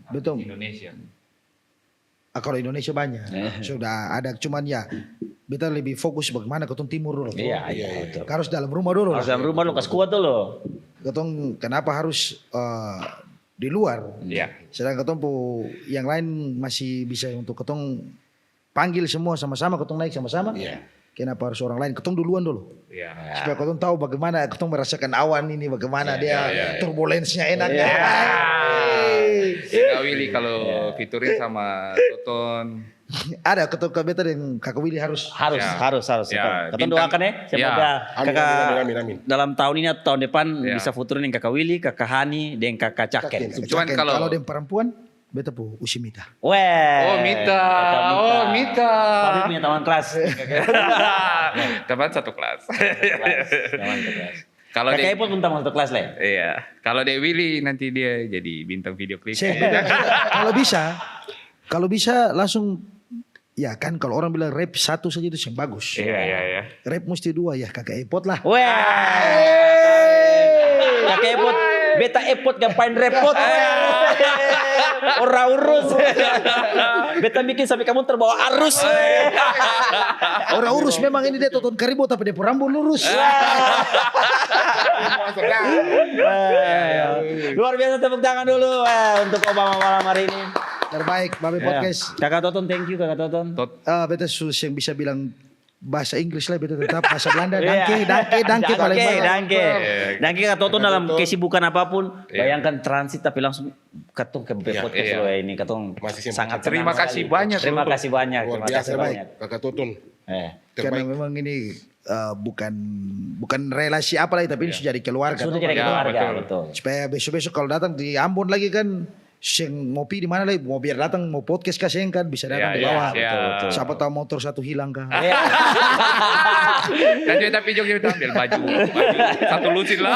Beta Indonesia. kalau Indonesia banyak. Sudah ada cuman ya beta lebih fokus bagaimana ketong timur dulu. Iya, betul. Harus dalam rumah dulu. Harus dalam rumah lo kas kuat dulu. Ketong kenapa harus di luar? Iya. Sedang ketong yang lain masih bisa untuk ketong panggil semua sama-sama ketong naik sama-sama. Iya. Kenapa harus orang lain? Ketong duluan dulu. Iya. Supaya ketong tahu bagaimana ketong merasakan awan ini, bagaimana dia turbulensnya enaknya. Kak Willy kalau featuring sama Toton. Ada ketong beta dan Kakak Willy harus. Harus. Ya, Kita bintang- doakan ya, semoga Kakak Amin. dalam tahun ini atau tahun depan Ya. bisa futurin dengan Kakak Willy, Kakak Hani, dan Kakak Caken. Cuman kalau- kalau dengan perempuan beta Usimita. Weh. Oh Mita. Tapi punya teman kelas. Teman satu kelas. Teman kelas. Kalau Kakak dia, Epot pun teman satu kelas lah. iya. Kalau dia Willy nanti dia jadi bintang video klip. Kalau bisa langsung ya kan kalau orang bilang rap satu saja itu yang bagus. Iya. Rap mesti dua ya Kakak Epot lah. Weh. Kakak Epot, beta Epot ngapain repot? Orang urus. Beta bikin sampai kamu terbawa arus. Orang urus memang ini dia Toton Karibo tapi dia rambut lurus. Luar biasa, tepuk tangan dulu untuk Obama malam hari ini. Terbaik Babe Podcast. Kakak Toton, thank you Kakak Toton. Beta sus yang bisa bilang bahasa Inggris lah beta tetap bahasa Belanda. Danke paling banyak. Danke Kakak Toton dalam kesibukan apapun. Bayangkan transit tapi langsung ketong ke podcast lo ini. Ketong Masih sangat Terima senang kasih sekali. banyak. Terima kasih banyak. Luar Terima biasa kasih banyak. Kakak Toton. Karena memang ini bukan relasi apa lagi tapi ini sudah jadi keluarga. Sudah toh. jadi keluarga, betul. betul. Supaya besok-besok kalau datang di Ambon lagi kan yang ngopi di mana lagi mau biar datang mau podcast kasih kan bisa datang di bawah. Betul. Siapa tahu motor satu hilang kan. Nanti tapi kita ambil baju satu lusin lah.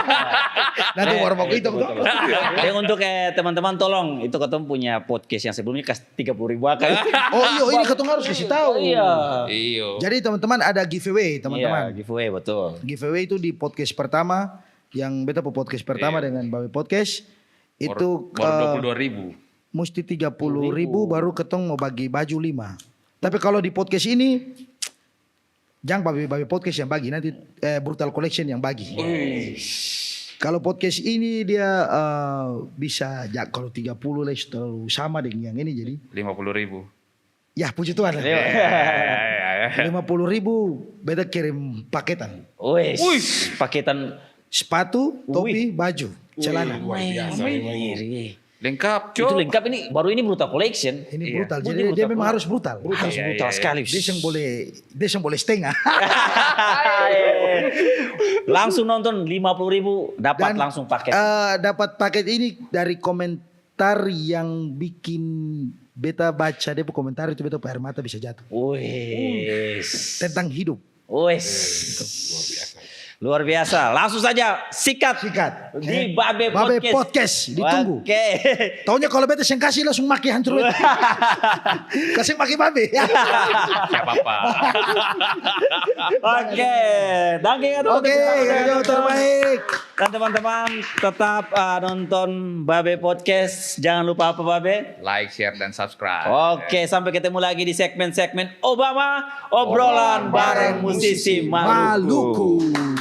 Nanti warung mau itu betul. Dan untuk teman-teman tolong itu ketemu punya podcast yang sebelumnya kas 30.000 akan. Oh iya ini ketong harus kasih tahu. Iya. Iyo. Jadi teman-teman ada giveaway Iya, teman-teman. giveaway betul. Giveaway itu di podcast pertama yang beta podcast pertama dengan Babe Podcast itu baru 22.000. mesti 30.000 baru ketong mau bagi baju 5. Tapi kalau di podcast ini jangan Babe Podcast yang bagi nanti Brutal Collection yang bagi. Kalau podcast ini dia bisa kalau 30 lah terlalu sama dengan yang ini jadi 50.000. ya puji Tuhan lah. Iya. 50.000 beta kirim paketan. Wes, paketan Sepatu, topi, baju, celana. Luar biasa memang. Lengkap, Itu Cok. lengkap ini, baru ini Brutal Collection. Ini Iya. brutal. Oh, Jadi ini brutal. dia memang harus brutal. Harus brutal sekali. Dia yang boleh setengah. Langsung nonton 50.000 dapat Dan, langsung paket. Dapat paket ini dari komentar yang bikin beta baca dia komentar itu beta air mata bisa jatuh. Wes. Tentang hidup. Wes. Luar biasa. Langsung saja sikat di Babe Podcast. Ditunggu. Oke. Taunya kalau beta yang kasih langsung maki hancur. Kasih maki Babe. Siapa apa. Oke. Thank you. Oke, terbaik. Dan teman-teman tetap nonton Babe Podcast. Jangan lupa apa Babe? Like, share, dan subscribe. Oke, sampai ketemu lagi di segmen-segmen Obama Obrolan bareng musisi Maluku. Maluku.